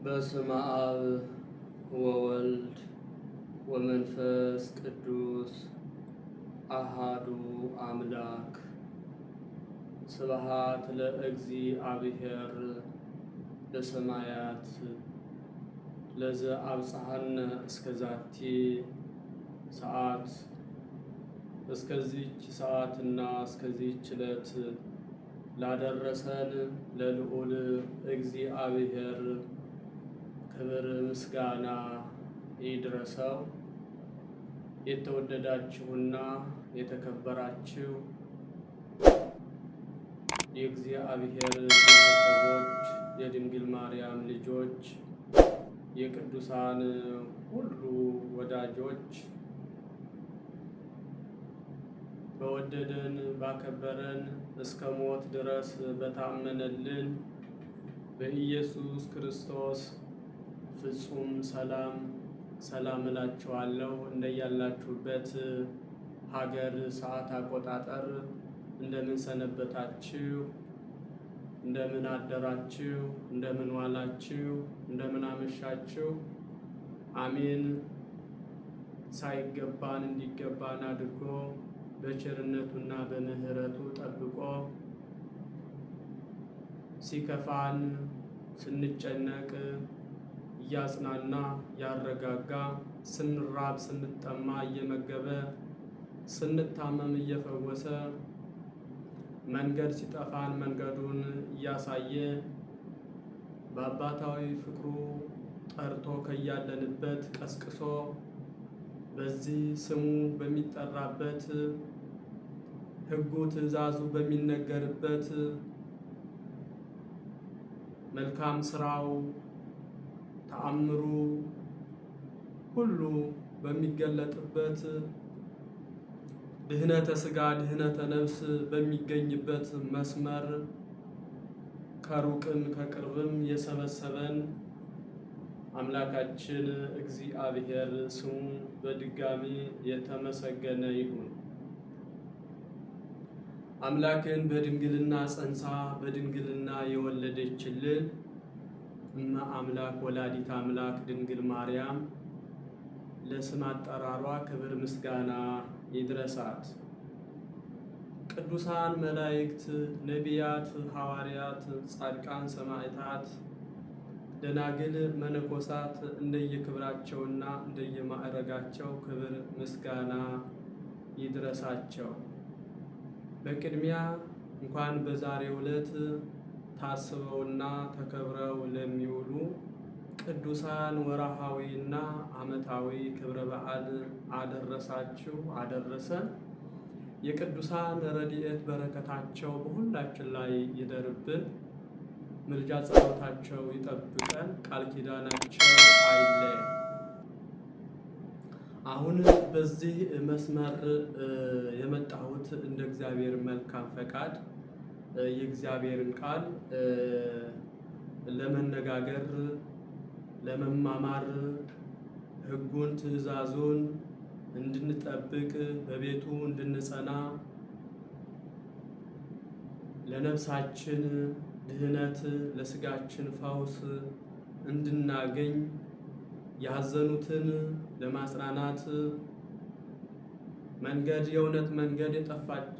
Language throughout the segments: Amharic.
በስመ አብ ወወልድ ወመንፈስ ቅዱስ አሃዱ አምላክ። ስብሐት ለእግዚአብሔር በሰማያት ለዘአብጽሐነ እስከዛቲ ሰዓት። እስከዚች ሰዓትና እስከዚች ዕለት ላደረሰን ለልዑል እግዚአብሔር ክብር ምስጋና ይድረሰው። የተወደዳችሁና የተከበራችሁ የእግዚአብሔር ቤተሰቦች፣ የድንግል ማርያም ልጆች፣ የቅዱሳን ሁሉ ወዳጆች፣ በወደደን ባከበረን እስከ ሞት ድረስ በታመነልን በኢየሱስ ክርስቶስ ፍጹም ሰላም እላችኋለሁ። እንደያላችሁበት ሀገር ሰዓት አቆጣጠር እንደምን ሰነበታችሁ? እንደምን አደራችሁ? እንደምን ዋላችሁ? እንደምን አመሻችሁ? አሜን። ሳይገባን እንዲገባን አድርጎ በቸርነቱና በምሕረቱ ጠብቆ ሲከፋን ስንጨነቅ እያጽናና ያረጋጋ፣ ስንራብ ስንጠማ እየመገበ፣ ስንታመም እየፈወሰ፣ መንገድ ሲጠፋን መንገዱን እያሳየ፣ በአባታዊ ፍቅሩ ጠርቶ ከያለንበት ቀስቅሶ በዚህ ስሙ በሚጠራበት ሕጉ ትእዛዙ በሚነገርበት መልካም ስራው ተአምሩ ሁሉ በሚገለጥበት ድህነተ ሥጋ ድህነተ ነፍስ በሚገኝበት መስመር ከሩቅም ከቅርብም የሰበሰበን አምላካችን እግዚአብሔር ስሙ በድጋሚ የተመሰገነ ይሁን። አምላክን በድንግልና ጸንሳ በድንግልና የወለደችልን እመ አምላክ ወላዲት አምላክ ድንግል ማርያም ለስም አጠራሯ ክብር ምስጋና ይድረሳት። ቅዱሳን መላእክት፣ ነቢያት፣ ሐዋርያት፣ ጻድቃን፣ ሰማዕታት፣ ደናግል፣ መነኮሳት እንደየክብራቸውና እንደየማዕረጋቸው ክብር ምስጋና ይድረሳቸው። በቅድሚያ እንኳን በዛሬው ዕለት ታስበውና ተከብረው ለሚውሉ ቅዱሳን ወርሃዊና ዓመታዊ ክብረ በዓል አደረሳችሁ አደረሰን። የቅዱሳን ረድኤት በረከታቸው በሁላችን ላይ ይደርብን። ምልጃ ጸሎታቸው ይጠብቀን። ቃል ኪዳናቸው አይለየን። አሁን በዚህ መስመር የመጣሁት እንደ እግዚአብሔር መልካም ፈቃድ የእግዚአብሔርን ቃል ለመነጋገር፣ ለመማማር፣ ሕጉን ትእዛዙን እንድንጠብቅ፣ በቤቱ እንድንጸና፣ ለነፍሳችን ድህነት ለስጋችን ፈውስ እንድናገኝ፣ ያዘኑትን ለማጽናናት፣ መንገድ የእውነት መንገድ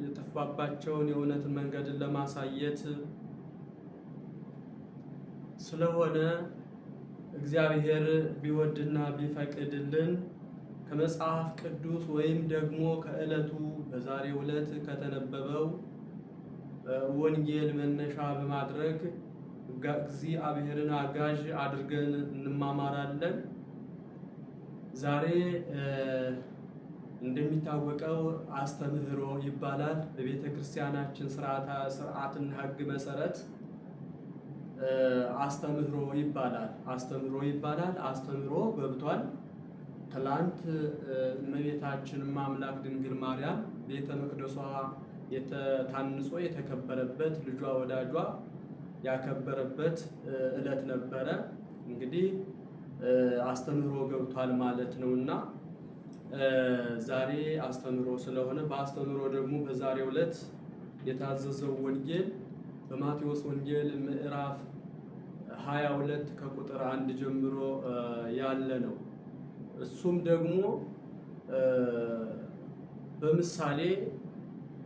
የጠፋባቸውን የእውነትን መንገድን ለማሳየት ስለሆነ እግዚአብሔር ቢወድና ቢፈቅድልን ከመጽሐፍ ቅዱስ ወይም ደግሞ ከዕለቱ በዛሬው ዕለት ከተነበበው ወንጌል መነሻ በማድረግ እግዚአብሔርን አጋዥ አድርገን እንማማራለን። ዛሬ እንደሚታወቀው አስተምህሮ ይባላል። በቤተ ክርስቲያናችን ስርዓትና ሕግ መሰረት አስተምህሮ ይባላል። አስተምህሮ ገብቷል። ትላንት እመቤታችን አምላክ ድንግል ማርያም ቤተ መቅደሷ ታንጾ የተከበረበት ልጇ ወዳጇ ያከበረበት ዕለት ነበረ። እንግዲህ አስተምህሮ ገብቷል ማለት ነውና ዛሬ አስተምህሮ ስለሆነ በአስተምህሮ ደግሞ በዛሬው ዕለት የታዘዘው ወንጌል በማቴዎስ ወንጌል ምዕራፍ 22 ከቁጥር 1 ጀምሮ ያለ ነው። እሱም ደግሞ በምሳሌ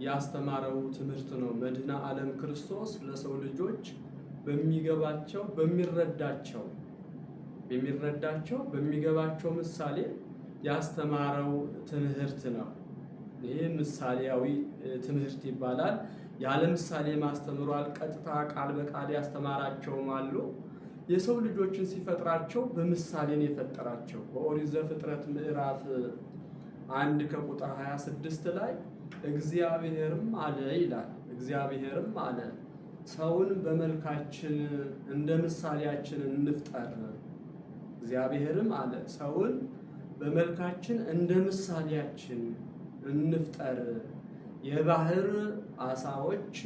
ያስተማረው ትምህርት ነው። መድኃኔ ዓለም ክርስቶስ ለሰው ልጆች በሚገባቸው ምሳሌ ያስተማረው ትምህርት ነው። ይሄ ምሳሌያዊ ትምህርት ይባላል። ያለ ምሳሌ ማስተምሯል። ቀጥታ ቃል በቃል ያስተማራቸውም አሉ። የሰው ልጆችን ሲፈጥራቸው በምሳሌ ነው የፈጠራቸው። በኦሪት ዘፍጥረት ምዕራፍ 1 ከቁጥር 26 ላይ እግዚአብሔርም አለ ይላል። እግዚአብሔርም አለ ሰውን በመልካችን እንደ ምሳሌያችን እንፍጠር። እግዚአብሔርም አለ ሰውን በመልካችን እንደ ምሳሌያችን እንፍጠር፣ የባህር አሳዎች፣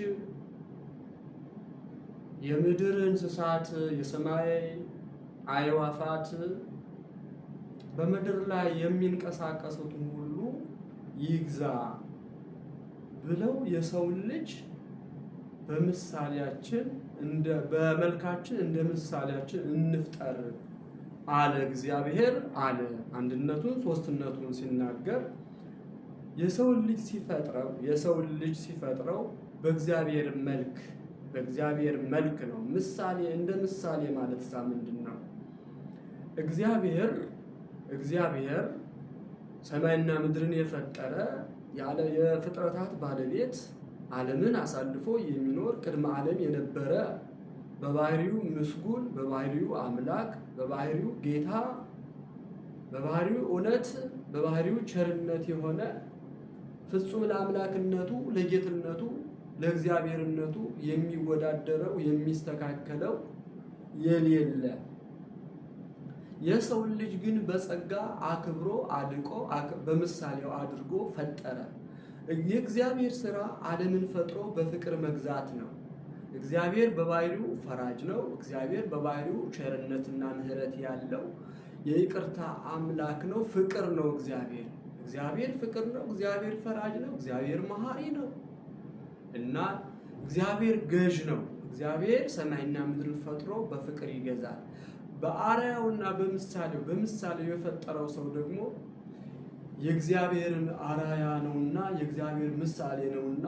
የምድር እንስሳት፣ የሰማይ አዕዋፋት፣ በምድር ላይ የሚንቀሳቀሱትን ሁሉ ይግዛ ብለው የሰውን ልጅ በመልካችን እንደ ምሳሌያችን እንፍጠር አለ እግዚአብሔር አለ። አንድነቱን ሶስትነቱን ሲናገር የሰውን ልጅ ሲፈጥረው በእግዚአብሔር መልክ ነው። ምሳሌ እንደ ምሳሌ ማለት ምንድን ነው? እግዚአብሔር ሰማይና ምድርን የፈጠረ የፍጥረታት ባለቤት ዓለምን አሳልፎ የሚኖር ቅድመ ዓለም የነበረ በባህሪው ምስጉን፣ በባህሪው አምላክ፣ በባህሪው ጌታ፣ በባህሪው እውነት፣ በባህሪው ቸርነት የሆነ ፍጹም ለአምላክነቱ፣ ለጌትነቱ፣ ለእግዚአብሔርነቱ የሚወዳደረው የሚስተካከለው የሌለ የሰውን ልጅ ግን በጸጋ አክብሮ አድቆ በምሳሌው አድርጎ ፈጠረ። የእግዚአብሔር ሥራ ዓለምን ፈጥሮ በፍቅር መግዛት ነው። እግዚአብሔር በባህሪው ፈራጅ ነው። እግዚአብሔር በባህሪው ቸርነትና ምሕረት ያለው የይቅርታ አምላክ ነው። ፍቅር ነው። እግዚአብሔር ፍቅር ነው። እግዚአብሔር ፈራጅ ነው። እግዚአብሔር መሐሪ ነው እና እግዚአብሔር ገዥ ነው። እግዚአብሔር ሰማይና ምድርን ፈጥሮ በፍቅር ይገዛል። በአርአያውና በምሳሌው የፈጠረው ሰው ደግሞ የእግዚአብሔርን አርአያ ነውና የእግዚአብሔር ምሳሌ ነውና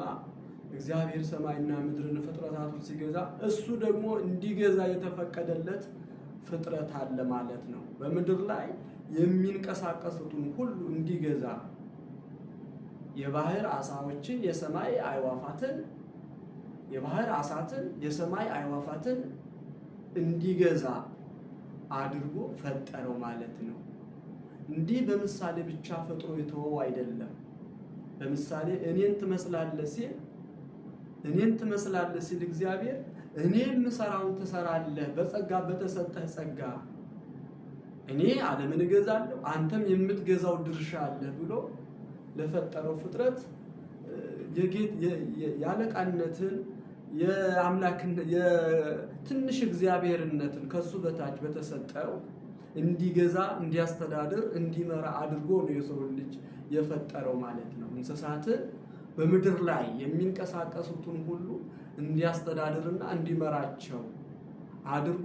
እግዚአብሔር ሰማይና ምድርን ፍጥረታቱን ሲገዛ እሱ ደግሞ እንዲገዛ የተፈቀደለት ፍጥረት አለ ማለት ነው። በምድር ላይ የሚንቀሳቀሱትን ሁሉ እንዲገዛ የባህር አሳዎችን፣ የሰማይ አዕዋፋትን እንዲገዛ አድርጎ ፈጠረው ማለት ነው። እንዲህ በምሳሌ ብቻ ፈጥሮ የተወው አይደለም። በምሳሌ እኔን ትመስላለህ ሲል እግዚአብሔር እኔ የምሰራውን ትሰራለህ፣ በጸጋ በተሰጠህ ጸጋ እኔ ዓለምን እገዛለሁ፣ አንተም የምትገዛው ድርሻ አለህ ብሎ ለፈጠረው ፍጥረት የአለቃነትን የአምላክነት የትንሽ እግዚአብሔርነትን ከሱ በታች በተሰጠው እንዲገዛ፣ እንዲያስተዳድር፣ እንዲመራ አድርጎ ነው የሰው ልጅ የፈጠረው ማለት ነው። እንስሳትን በምድር ላይ የሚንቀሳቀሱትን ሁሉ እንዲያስተዳድርና እንዲመራቸው አድርጎ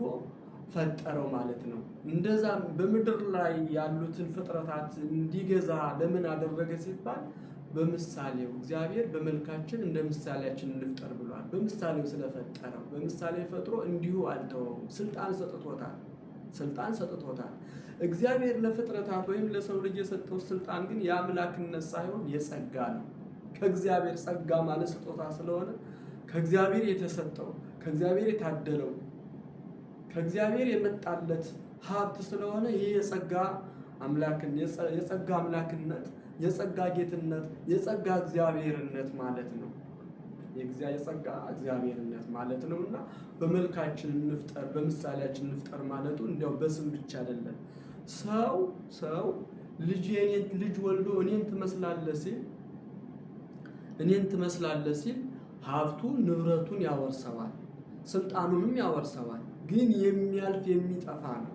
ፈጠረው ማለት ነው። እንደዛም በምድር ላይ ያሉትን ፍጥረታት እንዲገዛ ለምን አደረገ ሲባል በምሳሌው እግዚአብሔር በመልካችን እንደ ምሳሌያችን እንፍጠር ብሏል። በምሳሌው ስለፈጠረው በምሳሌ ፈጥሮ እንዲሁ አልተወውም። ስልጣን ሰጥቶታል። እግዚአብሔር ለፍጥረታት ወይም ለሰው ልጅ የሰጠው ስልጣን ግን የአምላክነት ሳይሆን የጸጋ ነው። ከእግዚአብሔር ጸጋ ማለት ስጦታ ስለሆነ ከእግዚአብሔር የተሰጠው ከእግዚአብሔር የታደለው ከእግዚአብሔር የመጣለት ሀብት ስለሆነ ይህ የጸጋ አምላክነት፣ የጸጋ ጌትነት፣ የጸጋ እግዚአብሔርነት ማለት ነው። የጸጋ እግዚአብሔርነት ማለት ነው እና በመልካችን እንፍጠር፣ በምሳሌያችን እንፍጠር ማለቱ እንዲያው በስም ብቻ አይደለም። ሰው ልጅ ወልዶ እኔን ትመስላለህ ሲል ሀብቱ ንብረቱን ያወርሰዋል፣ ስልጣኑንም ያወርሰዋል። ግን የሚያልፍ የሚጠፋ ነው።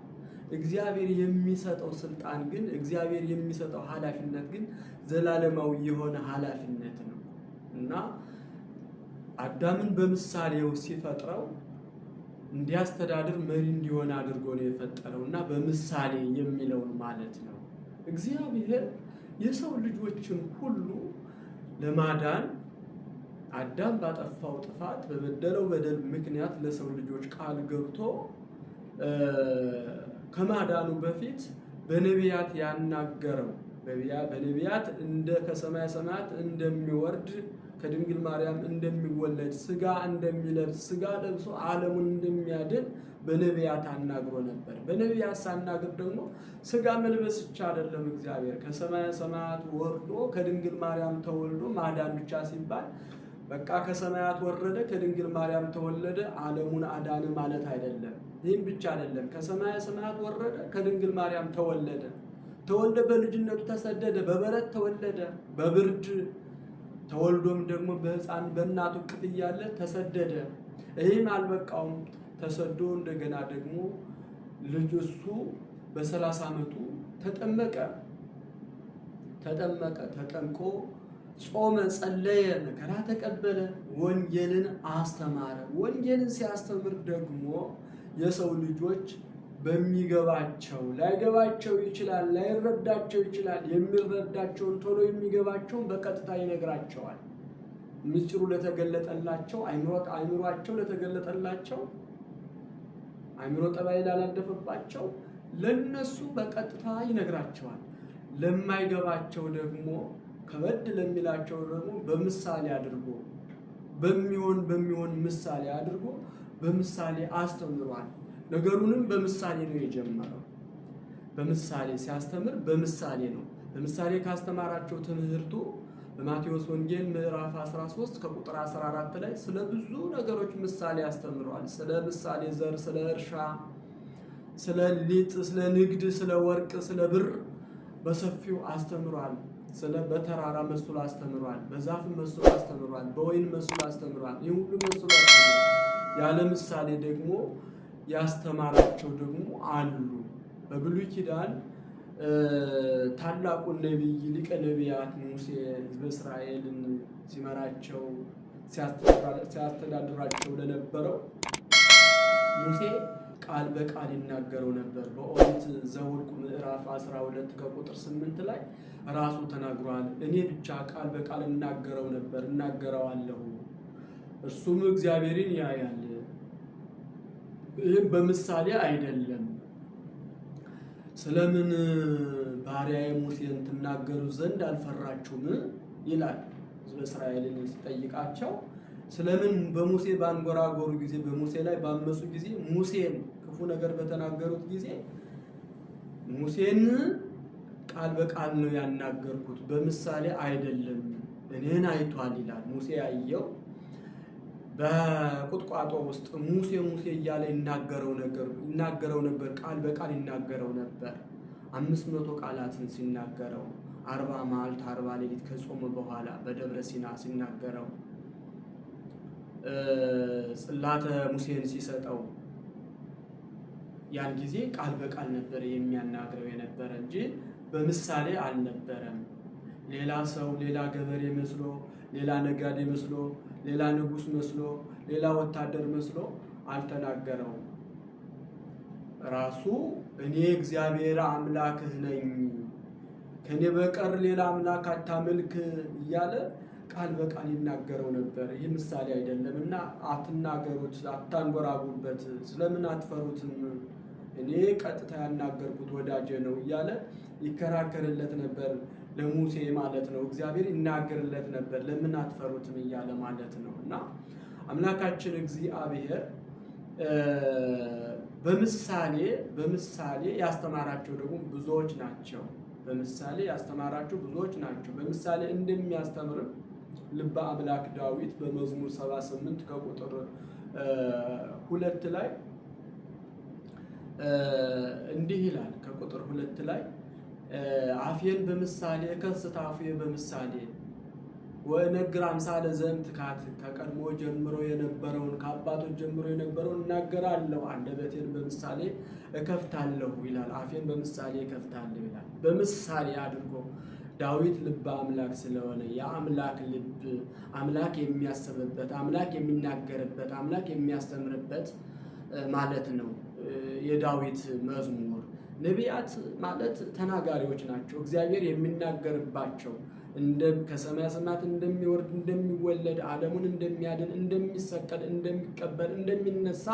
እግዚአብሔር የሚሰጠው ስልጣን ግን እግዚአብሔር የሚሰጠው ኃላፊነት ግን ዘላለማዊ የሆነ ኃላፊነት ነው እና አዳምን በምሳሌው ሲፈጥረው እንዲያስተዳድር መሪ እንዲሆን አድርጎ ነው የፈጠረው እና በምሳሌ የሚለውን ማለት ነው። እግዚአብሔር የሰው ልጆችን ሁሉ ለማዳን አዳም ባጠፋው ጥፋት በበደለው በደል ምክንያት ለሰው ልጆች ቃል ገብቶ ከማዳኑ በፊት በነቢያት ያናገረው በነቢያት እንደ ከሰማይ ሰማያት እንደሚወርድ ከድንግል ማርያም እንደሚወለድ ስጋ እንደሚለብስ ስጋ ለብሶ ዓለሙን እንደሚያድን በነቢያት አናግሮ ነበር። በነቢያት ሳናግር ደግሞ ስጋ መልበስ ብቻ አይደለም እግዚአብሔር ከሰማይ ሰማያት ወርዶ ከድንግል ማርያም ተወልዶ ማዳን ብቻ ሲባል በቃ ከሰማያት ወረደ ከድንግል ማርያም ተወለደ ዓለሙን አዳነ ማለት አይደለም። ይህም ብቻ አይደለም። ከሰማይ ሰማያት ወረደ ከድንግል ማርያም ተወልደ በልጅነቱ ተሰደደ፣ በበረት ተወለደ፣ በብርድ ተወልዶም ደግሞ በሕፃን በእናቱ እቅፍ እያለ ተሰደደ። ይህም አልበቃውም። ተሰዶ እንደገና ደግሞ ልጅ እሱ በ30 ዓመቱ ተጠመቀ። ተጠምቆ ጾመ፣ ጸለየ፣ መከራ ተቀበለ፣ ወንጌልን አስተማረ። ወንጌልን ሲያስተምር ደግሞ የሰው ልጆች በሚገባቸው ላይገባቸው ይችላል፣ ላይረዳቸው ይችላል። የሚረዳቸውን ቶሎ የሚገባቸውን በቀጥታ ይነግራቸዋል። ምስጢሩ ለተገለጠላቸው አይምሯቸው ለተገለጠላቸው አይምሮ ጠባይ ላላደፈባቸው ለነሱ በቀጥታ ይነግራቸዋል። ለማይገባቸው ደግሞ ከበድ ለሚላቸው ደግሞ በምሳሌ አድርጎ በሚሆን ምሳሌ አድርጎ በምሳሌ አስተምሯል። ነገሩንም በምሳሌ ነው የጀመረው። በምሳሌ ሲያስተምር በምሳሌ ነው። በምሳሌ ካስተማራቸው ትምህርቱ በማቴዎስ ወንጌል ምዕራፍ 13 ከቁጥር 14 ላይ ስለ ብዙ ነገሮች ምሳሌ አስተምሯል። ስለ ምሳሌ ዘር፣ ስለ እርሻ፣ ስለ ሊጥ፣ ስለ ንግድ፣ ስለ ወርቅ፣ ስለ ብር በሰፊው አስተምሯል። ስለ በተራራ መስሎ አስተምሯል። በዛፍ መስሎ አስተምሯል። በወይን መስሎ አስተምሯል። ይህ ሁሉ መስሎ አስተምሯል። ያለ ምሳሌ ደግሞ ያስተማራቸው ደግሞ አሉ። በብሉይ ኪዳን ታላቁን ነቢይ ሊቀ ነቢያት ሙሴ ሕዝበ እስራኤልን ሲመራቸው ሲያስተዳድራቸው ለነበረው ሙሴ ቃል በቃል ይናገረው ነበር። በኦሪት ዘኍልቍ ምዕራፍ 12 ከቁጥር 8 ላይ ራሱ ተናግሯል። እኔ ብቻ ቃል በቃል እናገረዋለሁ፣ እርሱም እግዚአብሔርን ያያል። ይህም በምሳሌ አይደለም። ስለምን ባሪያዬ ሙሴን ትናገሩ ዘንድ አልፈራችሁም ይላል። ሕዝበ እስራኤልን ሲጠይቃቸው ስለምን በሙሴ ባንጎራጎሩ ጊዜ በሙሴ ላይ ባመፁ ጊዜ ሙሴን ክፉ ነገር በተናገሩት ጊዜ ሙሴን ቃል በቃል ነው ያናገርኩት በምሳሌ አይደለም፣ እኔን አይቷል ይላል። ሙሴ ያየው በቁጥቋጦ ውስጥ ሙሴ እያለ ይናገረው ነበር። ቃል በቃል ይናገረው ነበር። 500 ቃላትን ሲናገረው 40 መዓልት 40 ሌሊት ከጾመ በኋላ በደብረ ሲና ሲናገረው ጽላተ ሙሴን ሲሰጠው ያን ጊዜ ቃል በቃል ነበር የሚያናግረው የነበረ እንጂ በምሳሌ አልነበረም። ሌላ ሰው ሌላ ገበሬ መስሎ፣ ሌላ ነጋዴ መስሎ፣ ሌላ ንጉሥ መስሎ፣ ሌላ ወታደር መስሎ አልተናገረውም። ራሱ እኔ እግዚአብሔር አምላክህ ነኝ፣ ከኔ በቀር ሌላ አምላክ አታምልክ እያለ ቃል በቃል ይናገረው ነበር። ይህ ምሳሌ አይደለም እና አትናገሩት፣ አታንጎራጉበት፣ ስለምን አትፈሩትም? እኔ ቀጥታ ያናገርኩት ወዳጄ ነው እያለ ይከራከርለት ነበር። ለሙሴ ማለት ነው። እግዚአብሔር ይናገርለት ነበር። ለምን አትፈሩትም እያለ ማለት ነው። እና አምላካችን እግዚአብሔር በምሳሌ ያስተማራቸው ደግሞ ብዙዎች ናቸው። በምሳሌ እንደሚያስተምርም ልበ አምላክ ዳዊት በመዝሙር 78 ከቁጥር 2 ላይ እንዲህ ይላል። ከቁጥር 2 ላይ አፌን በምሳሌ እከስት አፉየ በምሳሌ ወእነግር አምሳለ ዘእምትካት ከቀድሞ ጀምሮ የነበረውን ከአባቶች ጀምሮ የነበረውን እናገራለሁ፣ አንደበቴን በምሳሌ እከፍታለሁ ይላል። አፌን በምሳሌ እከፍታለሁ ይላል። በምሳሌ አድርጎ ዳዊት ልበ አምላክ ስለሆነ የአምላክ ልብ አምላክ የሚያስብበት፣ አምላክ የሚናገርበት፣ አምላክ የሚያስተምርበት ማለት ነው። የዳዊት መዝሙር ነቢያት ማለት ተናጋሪዎች ናቸው። እግዚአብሔር የሚናገርባቸው ከሰማየ ሰማያት እንደሚወርድ እንደሚወለድ፣ ዓለሙን እንደሚያድን፣ እንደሚሰቀል፣ እንደሚቀበር፣ እንደሚነሳ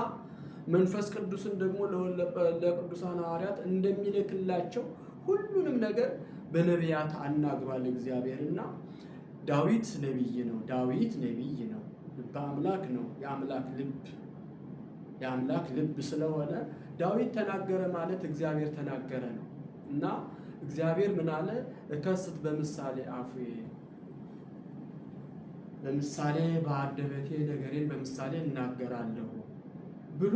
መንፈስ ቅዱስን ደግሞ ለቅዱሳን ሐዋርያት እንደሚልክላቸው ሁሉንም ነገር በነቢያት አናግሯል እግዚአብሔርና ዳዊት ነቢይ ነው። ዳዊት ነቢይ ነው። ልበ አምላክ ነው። የአምላክ ልብ ስለሆነ ዳዊት ተናገረ ማለት እግዚአብሔር ተናገረ ነው እና እግዚአብሔር ምን አለ? እከስት በምሳሌ አፉዬ፣ በምሳሌ በአንደበቴ ነገሬን በምሳሌ እናገራለሁ ብሎ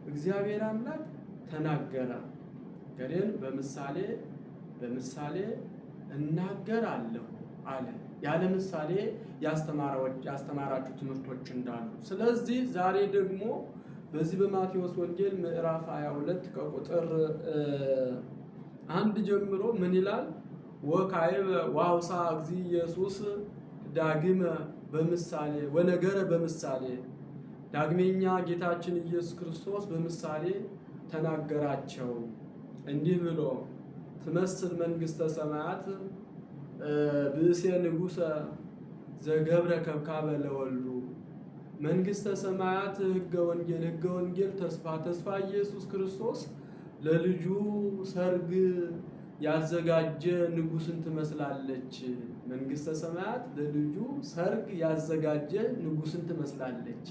እግዚአብሔር አምላክ ተናገረ። ነገሬን በምሳሌ እናገራለሁ አለ። ያለ ምሳሌ ያስተማራችሁ ትምህርቶች እንዳሉ። ስለዚህ ዛሬ ደግሞ በዚህ በማቴዎስ ወንጌል ምዕራፍ 22 ከቁጥር 1 ጀምሮ ምን ይላል? ወካዕበ ወአውሳ እግዚእ ኢየሱስ ዳግመ በምሳሌ ወነገረ በምሳሌ። ዳግመኛ ጌታችን ኢየሱስ ክርስቶስ በምሳሌ ተናገራቸው እንዲህ ብሎ ትመስል መንግሥተ ሰማያት ብእሴ ንጉሠ ዘገብረ ከብካበ ለወልዱ። መንግሥተ ሰማያት ሕገ ወንጌል ተስፋ ኢየሱስ ክርስቶስ ለልጁ ሰርግ ያዘጋጀ ንጉሥን ትመስላለች። መንግሥተ ሰማያት ለልጁ ሰርግ ያዘጋጀ ንጉሥን ትመስላለች።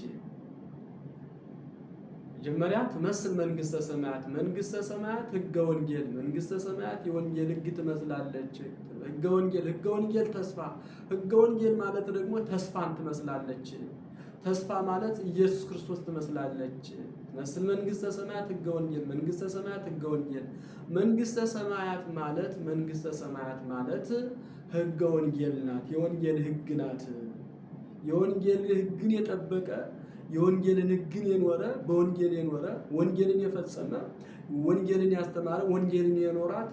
መጀመሪያ ትመስል መንግሥተ ሰማያት ሕገ ወንጌል፣ መንግሥተ ሰማያት የወንጌል ሕግ ትመስላለች። ሕገ ወንጌል ተስፋ፣ ሕገ ወንጌል ማለት ደግሞ ተስፋን ትመስላለች። ተስፋ ማለት ኢየሱስ ክርስቶስ ትመስላለች። ትመስል መንግሥተ ሰማያት ሕገ ወንጌል፣ መንግሥተ ሰማያት ሕገ ወንጌል። መንግሥተ ሰማያት ማለት ሕገ ወንጌል ናት፣ የወንጌል ሕግ ናት። የወንጌል ሕግን የጠበቀ የወንጌልን ሕግን የኖረ በወንጌል የኖረ ወንጌልን የፈጸመ ወንጌልን ያስተማረ ወንጌልን የኖራት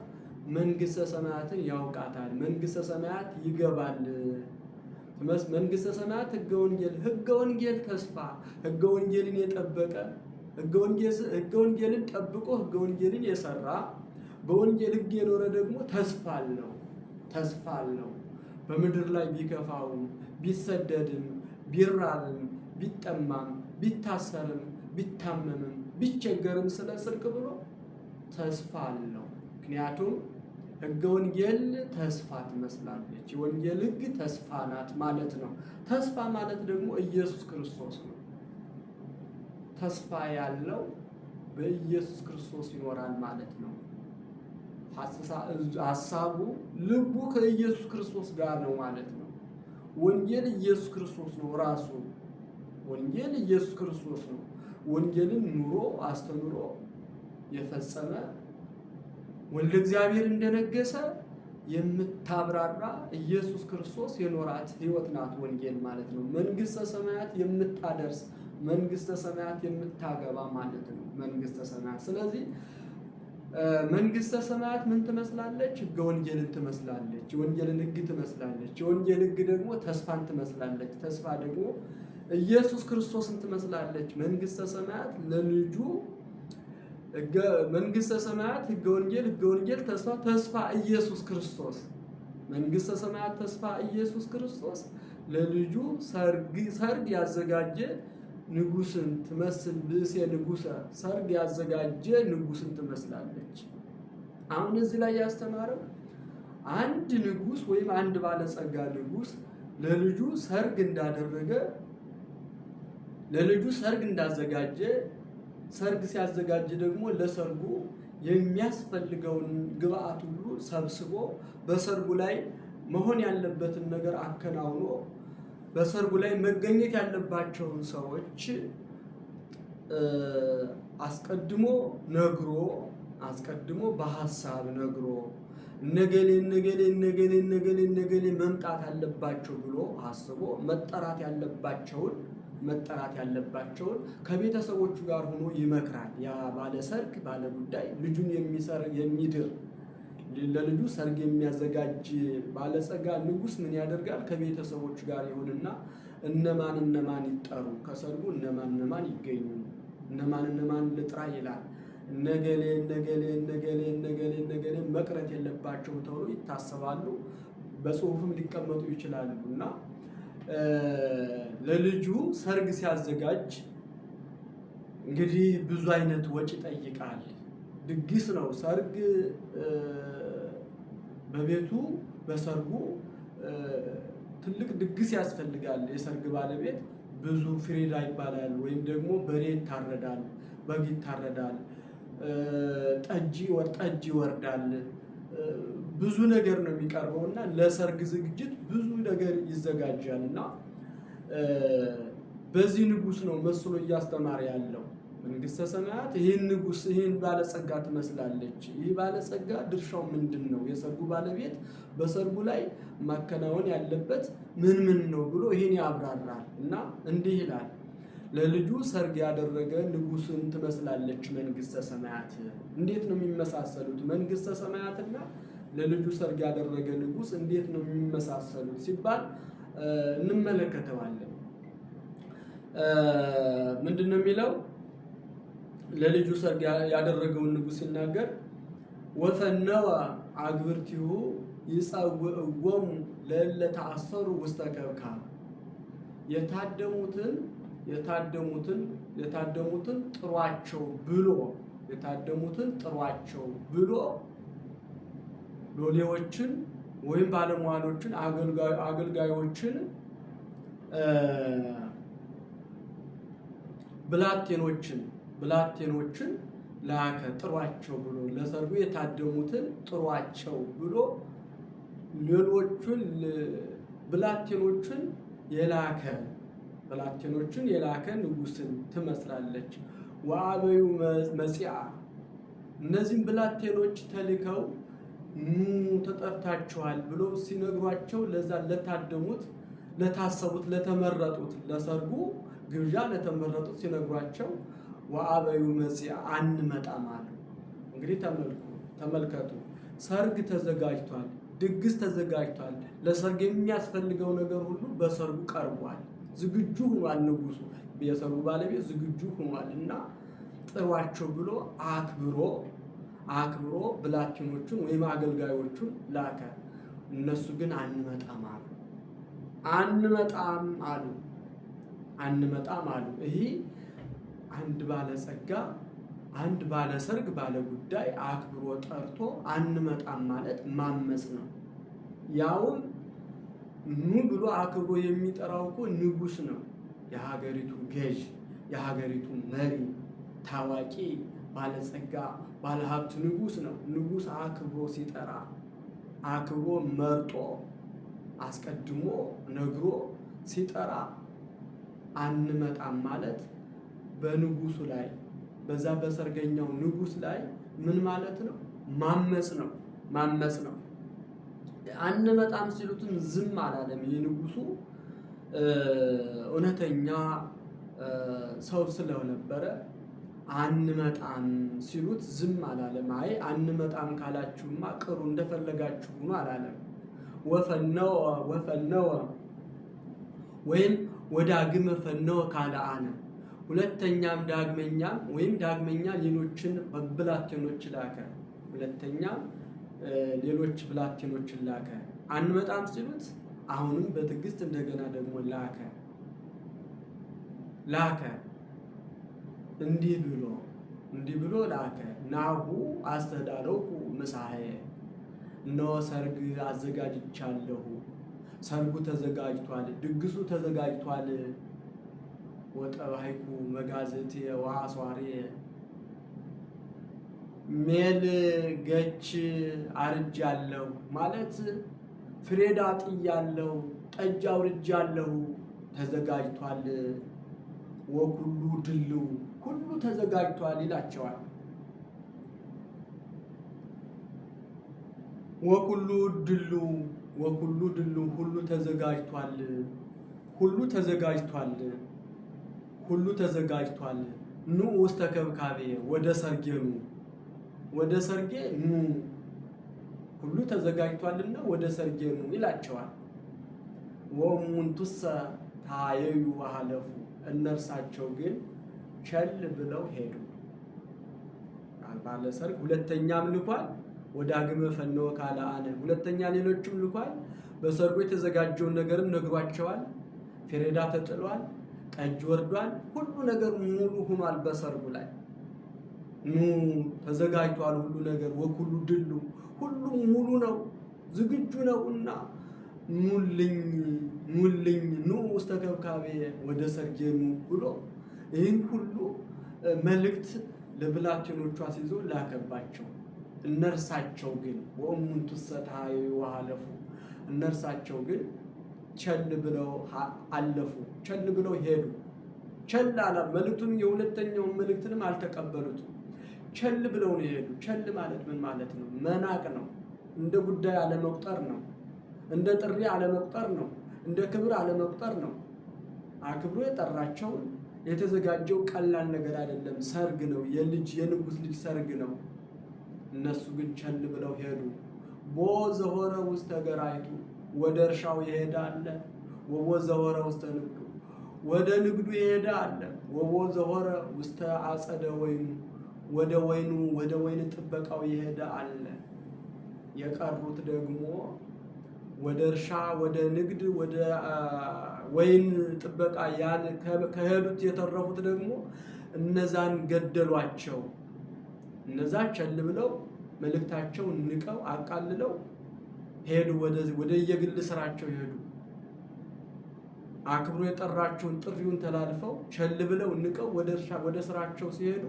መንግሥተ ሰማያትን ያውቃታል። መንግሥተ ሰማያት ይገባል። መንግሥተ ሰማያት ሕገ ወንጌል ተስፋ፣ ሕገ ወንጌልን የጠበቀ ሕገ ወንጌልን ጠብቆ ሕገ ወንጌልን የሰራ በወንጌል ሕግ የኖረ ደግሞ ተስፋ አለው። በምድር ላይ ቢከፋውም ቢሰደድም ቢራብም ቢጠማም ቢታሰርም ቢታመምም ቢቸገርም ስለ ጽድቅ ብሎ ተስፋ አለው። ምክንያቱም ሕገ ወንጌል ተስፋ ትመስላለች። የወንጌል ሕግ ተስፋ ናት ማለት ነው። ተስፋ ማለት ደግሞ ኢየሱስ ክርስቶስ ነው። ተስፋ ያለው በኢየሱስ ክርስቶስ ይኖራል ማለት ነው። ሐሳቡ ልቡ ከኢየሱስ ክርስቶስ ጋር ነው ማለት ነው። ወንጌል ኢየሱስ ክርስቶስ ነው ራሱ። ወንጌል ኢየሱስ ክርስቶስ ነው። ወንጌልን ኑሮ አስተምሮ የፈጸመ ወልደ እግዚአብሔር እንደነገሰ የምታብራራ ኢየሱስ ክርስቶስ የኖራት ሕይወት ናት ወንጌል ማለት ነው። መንግሥተ ሰማያት የምታደርስ መንግሥተ ሰማያት የምታገባ ማለት ነው መንግሥተ ሰማያት። ስለዚህ መንግሥተ ሰማያት ምን ትመስላለች? ሕገ ወንጌልን ትመስላለች። የወንጌልን ሕግ ትመስላለች። የወንጌል ሕግ ደግሞ ተስፋን ትመስላለች። ተስፋ ደግሞ ኢየሱስ ክርስቶስን ትመስላለች። መንግሥተ ሰማያት ለልጁ መንግሥተ ሰማያት ሕገ ወንጌል ተስፋ ኢየሱስ ክርስቶስ። መንግሥተ ሰማያት ተስፋ ኢየሱስ ክርስቶስ ለልጁ ሰርግ ያዘጋጀ ንጉሥን ትመስል ብእሴ ንጉሠ፣ ሰርግ ያዘጋጀ ንጉሥን ትመስላለች። አሁን እዚህ ላይ ያስተማረው አንድ ንጉሥ ወይም አንድ ባለጸጋ ንጉሥ ለልጁ ሰርግ እንዳደረገ ለልጁ ሰርግ እንዳዘጋጀ፣ ሰርግ ሲያዘጋጅ ደግሞ ለሰርጉ የሚያስፈልገውን ግብአት ሁሉ ሰብስቦ በሰርጉ ላይ መሆን ያለበትን ነገር አከናውኖ በሰርጉ ላይ መገኘት ያለባቸውን ሰዎች አስቀድሞ በሐሳብ ነግሮ ነገሌ መምጣት አለባቸው ብሎ አስቦ መጠራት ያለባቸውን ከቤተሰቦቹ ጋር ሆኖ ይመክራል። ያ ባለሰርግ ባለጉዳይ ልጁን የሚድር ለልጁ ሰርግ የሚያዘጋጅ ባለጸጋ ንጉሥ ምን ያደርጋል? ከቤተሰቦቹ ጋር ይሆንና እነማን ይጠሩ፣ ከሰርጉ እነማን ይገኙ እነማን ልጥራ ይላል። እነገሌ መቅረት የለባቸው ተብሎ ይታሰባሉ። በጽሁፍም ሊቀመጡ ይችላሉ። እና ለልጁ ሰርግ ሲያዘጋጅ እንግዲህ ብዙ አይነት ወጪ ይጠይቃል። ድግስ ነው ሰርግ። በቤቱ በሰርጉ ትልቅ ድግስ ያስፈልጋል። የሰርግ ባለቤት ብዙ ፍሪዳ ይባላል፣ ወይም ደግሞ በሬ ይታረዳል፣ በግ ይታረዳል፣ ጠጅ ይወርዳል። ብዙ ነገር ነው የሚቀርበው እና ለሰርግ ዝግጅት ብዙ ነገር ይዘጋጃል። እና በዚህ ንጉሥ ነው መስሎ እያስተማረ ያለው። መንግስተ ሰማያት ይህን ንጉሥ ይህን ባለጸጋ ትመስላለች። ይህ ባለጸጋ ድርሻው ምንድን ነው? የሰርጉ ባለቤት በሰርጉ ላይ ማከናወን ያለበት ምን ነው ብሎ ይህን ያብራራል። እና እንዲህ ይላል፣ ለልጁ ሰርግ ያደረገ ንጉሥን ትመስላለች መንግስተ ሰማያት። እንዴት ነው የሚመሳሰሉት? መንግስተ ሰማያትና ለልጁ ሰርግ ያደረገ ንጉሥ እንዴት ነው የሚመሳሰሉት ሲባል እንመለከተዋለን። ምንድን ነው የሚለው? ለልጁ ሰርግ ያደረገውን ንጉሥ ሲናገር ወፈነወ አግብርቲሁ ይጸውዕዎሙ ለእለ ተአሰሩ ውስተ ከብካብ። የታደሙትን ጥሯቸው ብሎ ሎሌዎችን ወይም ባለሟሎችን አገልጋዮችን ብላቴኖችን ላከ። ጥሯቸው ብሎ ለሰርጉ የታደሙትን ጥሯቸው ብሎ ሌሎቹን ብላቴኖችን የላከ ንጉሥን ትመስላለች። ወአበዩ መጺአ። እነዚህም ብላቴኖች ተልከው ተጠርታችኋል ብሎ ሲነግሯቸው ለዛ ለታደሙት ለታሰቡት ለተመረጡት ለሰርጉ ግብዣ ለተመረጡት ሲነግሯቸው ወአበዩ መጺአ አንመጣም አሉ። እንግዲህ ተመልከቱ፣ ሰርግ ተዘጋጅቷል፣ ድግስ ተዘጋጅቷል። ለሰርግ የሚያስፈልገው ነገር ሁሉ በሰርጉ ቀርቧል። ዝግጁ ሆኗል። ንጉሱ የሰርጉ ባለቤት ዝግጁ ሆኗል እና ጥሯቸው ብሎ አክብሮ ብላቴኖቹን ወይም አገልጋዮቹን ላከ። እነሱ ግን አንመጣም አሉ። ይሄ አንድ ባለጸጋ አንድ ባለሰርግ ባለጉዳይ አክብሮ ጠርቶ አንመጣም ማለት ማመጽ ነው። ያውም ኑ ብሎ አክብሮ የሚጠራው እኮ ንጉሥ ነው። የሀገሪቱ ገዥ፣ የሀገሪቱ መሪ፣ ታዋቂ ባለጸጋ ባለሀብት ንጉሥ ነው። ንጉሥ አክብሮ ሲጠራ አክብሮ መርጦ አስቀድሞ ነግሮ ሲጠራ አንመጣም ማለት በንጉሱ ላይ በዛ በሰርገኛው ንጉሥ ላይ ምን ማለት ነው? ማመጽ ነው። አንመጣም ሲሉትም ዝም አላለም። ይህ ንጉሱ እውነተኛ ሰው ስለነበረ አንመጣም ሲሉት ዝም አላለም። አይ አንመጣም ካላችሁማ ቅሩ እንደፈለጋችሁ ነው አላለም። ወፈነወ ወይም ወዳግመ ፈነወ ካልአነ። ሁለተኛም ዳግመኛ ሌሎችን ብላቴኖች ላከ። ሌሎች ብላቴኖችን ላከ። አንመጣም ሲሉት አሁንም በትዕግስት እንደገና ደግሞ ላከ። እንዲህ ብሎ ላከ። ናሁ አስተዳለውኩ ምሳየ። እነሆ ሰርግ አዘጋጅቻለሁ። ሰርጉ ተዘጋጅቷል፣ ድግሱ ተዘጋጅቷል። ወጠባይኩ መጋዘቴ ወአስዋሬ። ሜል ገች አርጃለሁ ማለት ፍሬዳ ጥያለሁ፣ ጠጅ አውርጃለሁ፣ ተዘጋጅቷል። ወኩሉ ድልው ሁሉ ተዘጋጅቷል ይላቸዋል። ወኩሉ ድልው ሁሉ ተዘጋጅቷል። ኑ ውስተ ከብካቤ፣ ወደ ሰርጌ ኑ፣ ሁሉ ተዘጋጅቷልና ወደ ሰርጌ ኑ ይላቸዋል። ወእሙንቱሰ ታየዩ ወሀለፉ። እነርሳቸው ግን ቸል ብለው ሄዱ። ባለ ሰርግ ሁለተኛም ልኳል። ወዳግመ ፈነወ ካልአነ ሁለተኛ ሌሎችም ልኳል። በሰርጉ የተዘጋጀውን ነገርም ነግሯቸዋል። ፌሬዳ ተጥሏል፣ ጠጅ ወርዷል፣ ሁሉ ነገር ሙሉ ሆኗል። በሰርጉ ላይ ተዘጋጅቷል ሁሉ ነገር ወኩሉ ድሉ ሁሉም ሙሉ ነው፣ ዝግጁ ነውና ኑልኝ ኑልኝ ኑ ውስተ ከብካቤ ወደ ሰርጌ ኑ ብሎ ይህን ሁሉ መልእክት ለብላቴኖቿ ሲዞ ላከባቸው። እነርሳቸው ግን ወእሙንቱ ሰታዩ ወሀለፉ እነርሳቸው ግን ቸል ብለው አለፉ፣ ቸል ብለው ሄዱ። ቸል አላ መልእክቱን የሁለተኛውን መልእክትንም አልተቀበሉትም። ቸል ብለው ነው የሄዱ። ቸል ማለት ምን ማለት ነው? መናቅ ነው። እንደ ጉዳይ አለመቁጠር ነው። እንደ ጥሪ አለመቁጠር ነው። እንደ ክብር አለመቁጠር ነው። አክብሮ የጠራቸውን የተዘጋጀው ቀላል ነገር አይደለም። ሰርግ ነው። የንጉሥ ልጅ ሰርግ ነው። እነሱ ግን ቸል ብለው ሄዱ። ቦ ዘሆረ ውስተ ገራይቱ ወደ እርሻው የሄደ አለ። ወቦ ዘሆረ ውስተ ንግዱ ወደ ንግዱ የሄደ አለ። ወቦ ዘሆረ ውስተ አጸደ ወይኑ ወደ ወይን ጥበቃው የሄደ አለ። የቀሩት ደግሞ ወደ እርሻ፣ ወደ ንግድ፣ ወደ ወይን ጥበቃ ከሄዱት የተረፉት ደግሞ እነዛን ገደሏቸው። እነዛ ቸል ብለው መልእክታቸውን ንቀው አቃልለው ሄዱ። ወደ የግል ስራቸው ሄዱ። አክብሮ የጠራቸውን ጥሪውን ተላልፈው ቸል ብለው ንቀው ወደ ስራቸው ሲሄዱ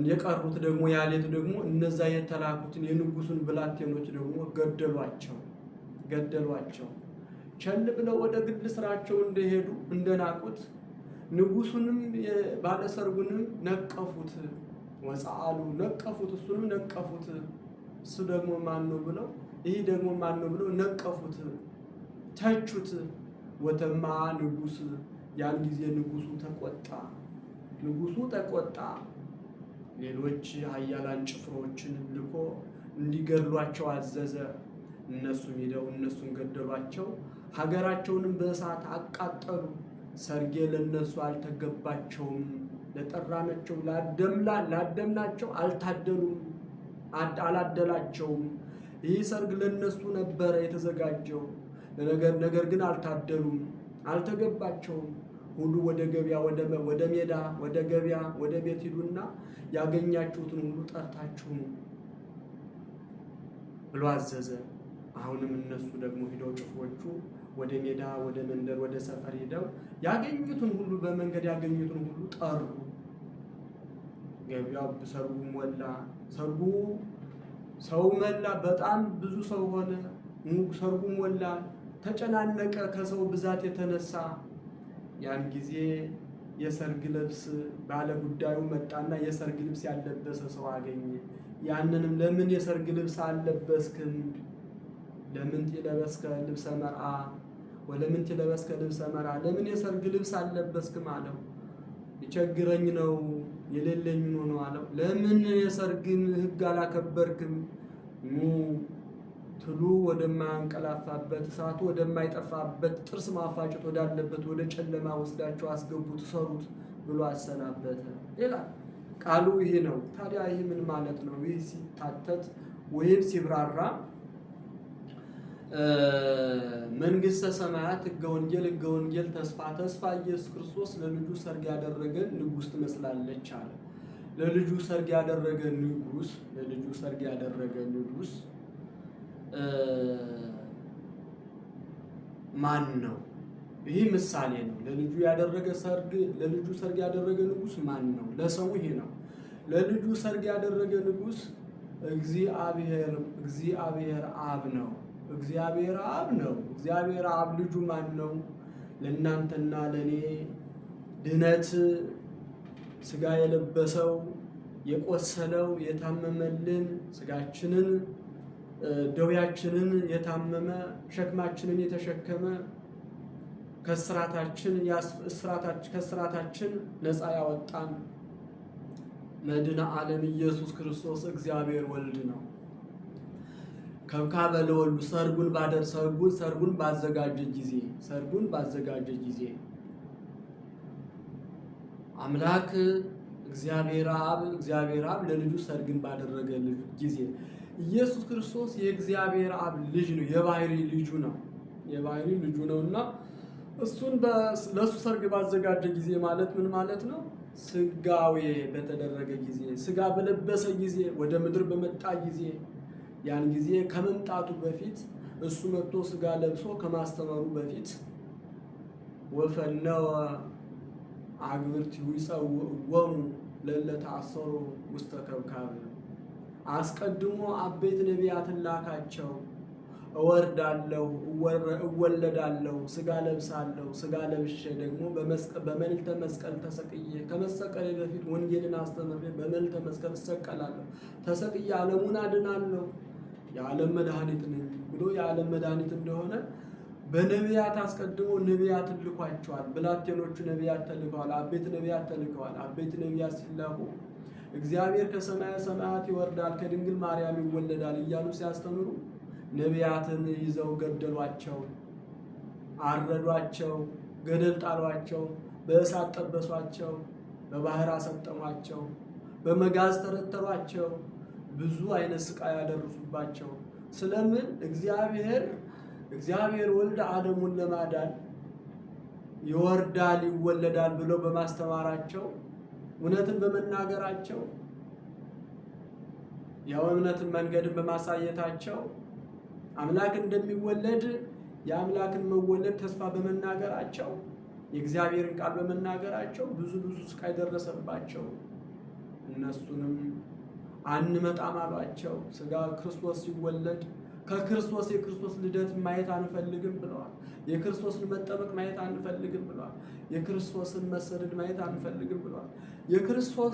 የቀሩት ደግሞ ያሌቱ ደግሞ እነዛ የተላኩትን የንጉሱን ብላቴኖች ደግሞ ገደሏቸው። ቸል ብለው ወደ ግል ስራቸው እንደሄዱ እንደናቁት ንጉሱንም ባለሰርጉንም ነቀፉት። ወጻአሉ ነቀፉት፣ እሱንም ነቀፉት። እሱ ደግሞ ማን ነው ብለው ይህ ደግሞ ማን ነው ብለው ነቀፉት፣ ተቹት። ወተማ ንጉስ ያን ጊዜ ንጉሱ ተቆጣ። ሌሎች ኃያላን ጭፍሮችን ልኮ እንዲገድሏቸው አዘዘ። እነሱም ሄደው እነሱን ገደሏቸው። ሀገራቸውንም በእሳት አቃጠሉ። ሰርጌ ለነሱ አልተገባቸውም። ለጠራናቸው ላደምናቸው አልታደሉም፣ አላደላቸውም። ይህ ሰርግ ለነሱ ነበረ የተዘጋጀው። ነገር ግን አልታደሉም፣ አልተገባቸውም። ሁሉ ወደ ገበያ፣ ወደ ሜዳ፣ ወደ ገበያ፣ ወደ ቤት ሂዱና ያገኛችሁትን ሁሉ ጠርታችሁ ብሎ አዘዘ። አሁንም እነሱ ደግሞ ሂደው ጭፍሮቹ ወደ ሜዳ፣ ወደ መንደር፣ ወደ ሰፈር ሂደው ያገኙትን ሁሉ በመንገድ ያገኙትን ሁሉ ጠሩ። ገበያው ሰርጉ ሞላ። ሰው መላ። በጣም ብዙ ሰው ሆነ። ሰርጉ ሞላ፣ ተጨናነቀ ከሰው ብዛት የተነሳ። ያን ጊዜ የሰርግ ልብስ ባለ ጉዳዩ መጣና የሰርግ ልብስ ያለበሰ ሰው አገኘ። ያንንም ለምን የሰርግ ልብስ አልለበስክም? ለምን ትለበስከ ልብሰ መርአ ወለምን ትለበስከ ልብሰ መርአ? ለምን የሰርግ ልብስ አልለበስክም አለው። ይቸግረኝ ነው የሌለኝ ነው አለው። ለምን የሰርግን ሕግ አላከበርክም? ኑ ትሉ ወደማያንቀላፋበት፣ እሳቱ ወደማይጠፋበት፣ ጥርስ ማፋጨት ወዳለበት ወደ ጨለማ ወስዳቸው አስገቡት፣ ሰሩት ብሎ አሰናበተ ይላል። ቃሉ ይሄ ነው። ታዲያ ይህ ምን ማለት ነው? ይህ ሲታተት ወይም ሲብራራ መንግስተ ሰማያት ሕገ ወንጌል ተስፋ ኢየሱስ ክርስቶስ ለልጁ ሰርግ ያደረገ ንጉሥ ትመስላለች አለ። ለልጁ ሰርግ ያደረገ ንጉሥ ማን ነው? ይህ ምሳሌ ነው። ለልጁ ሰርግ ያደረገ ንጉሥ ማን ነው? ለሰው ይሄ ነው። ለልጁ ሰርግ ያደረገ ንጉሥ እግዚአብሔር አብ ነው። እግዚአብሔር አብ ልጁ ማን ነው? ለእናንተና ለእኔ ድነት ስጋ የለበሰው የቆሰለው የታመመልን ስጋችንን ደዌያችንን የታመመ ሸክማችንን የተሸከመ ከስራታችን ነፃ ያወጣን መድኃኔ ዓለም ኢየሱስ ክርስቶስ እግዚአብሔር ወልድ ነው። ከብካበ ለወልዱ ሰርጉን ባዘጋጀ ጊዜ አምላክ እግዚአብሔር አብ ለልጁ ሰርግን ባደረገ ጊዜ ኢየሱስ ክርስቶስ የእግዚአብሔር አብ ልጅ ነው፣ የባህሪ ልጁ ነው። እና እሱን ለሱ ሰርግ ባዘጋጀ ጊዜ ማለት ምን ማለት ነው? ስጋዌ በተደረገ ጊዜ፣ ስጋ በለበሰ ጊዜ፣ ወደ ምድር በመጣ ጊዜ፣ ያን ጊዜ ከመምጣቱ በፊት እሱ መጥቶ ስጋ ለብሶ ከማስተማሩ በፊት ወፈነወ አግብርቲሁ ይጸውዕዎሙ ለእለ ተአሰሩ ውስተ ከብካብ፣ አስቀድሞ አበይት ነቢያትን ላካቸው። እወርዳለሁ፣ እወለዳለሁ፣ ስጋ ለብሳለሁ፣ ስጋ ለብሼ ደግሞ በመልዕልተ መስቀል ተሰቅዬ ከመሰቀሌ በፊት ወንጌልን አስተምሬ በመልዕልተ መስቀል እሰቀላለሁ፣ ተሰቅዬ ዓለሙን አድናለሁ፣ የዓለም መድኃኒት ነኝ ብሎ የዓለም መድኃኒት እንደሆነ በነቢያት አስቀድሞ ነቢያትን ልኳቸዋል። ብላቴኖቹ ነቢያት ተልከዋል፣ አበይት ነቢያት ተልከዋል። አበይት ነቢያት ሲላኩ እግዚአብሔር ከሰማየ ሰማያት ይወርዳል ከድንግል ማርያም ይወለዳል እያሉ ሲያስተምሩ ነቢያትን ይዘው ገደሏቸው፣ አረዷቸው፣ ገደል ጣሏቸው፣ በእሳት ጠበሷቸው፣ በባህር አሰጠሟቸው፣ በመጋዝ ተረተሯቸው፣ ብዙ አይነት ስቃይ ያደረሱባቸው። ስለምን? እግዚአብሔር ወልድ ዓለሙን ለማዳን ይወርዳል ይወለዳል ብለው በማስተማራቸው፣ እውነትን በመናገራቸው፣ ያው እምነትን መንገድን በማሳየታቸው፣ አምላክ እንደሚወለድ የአምላክን መወለድ ተስፋ በመናገራቸው፣ የእግዚአብሔርን ቃል በመናገራቸው ብዙ ስቃይ ደረሰባቸው። እነሱንም አንመጣም አሏቸው። ስጋ ክርስቶስ ሲወለድ የክርስቶስ ልደት ማየት አንፈልግም ብለዋል። የክርስቶስን መጠመቅ ማየት አንፈልግም ብለዋል። የክርስቶስን መሰደድ ማየት አንፈልግም ብለዋል።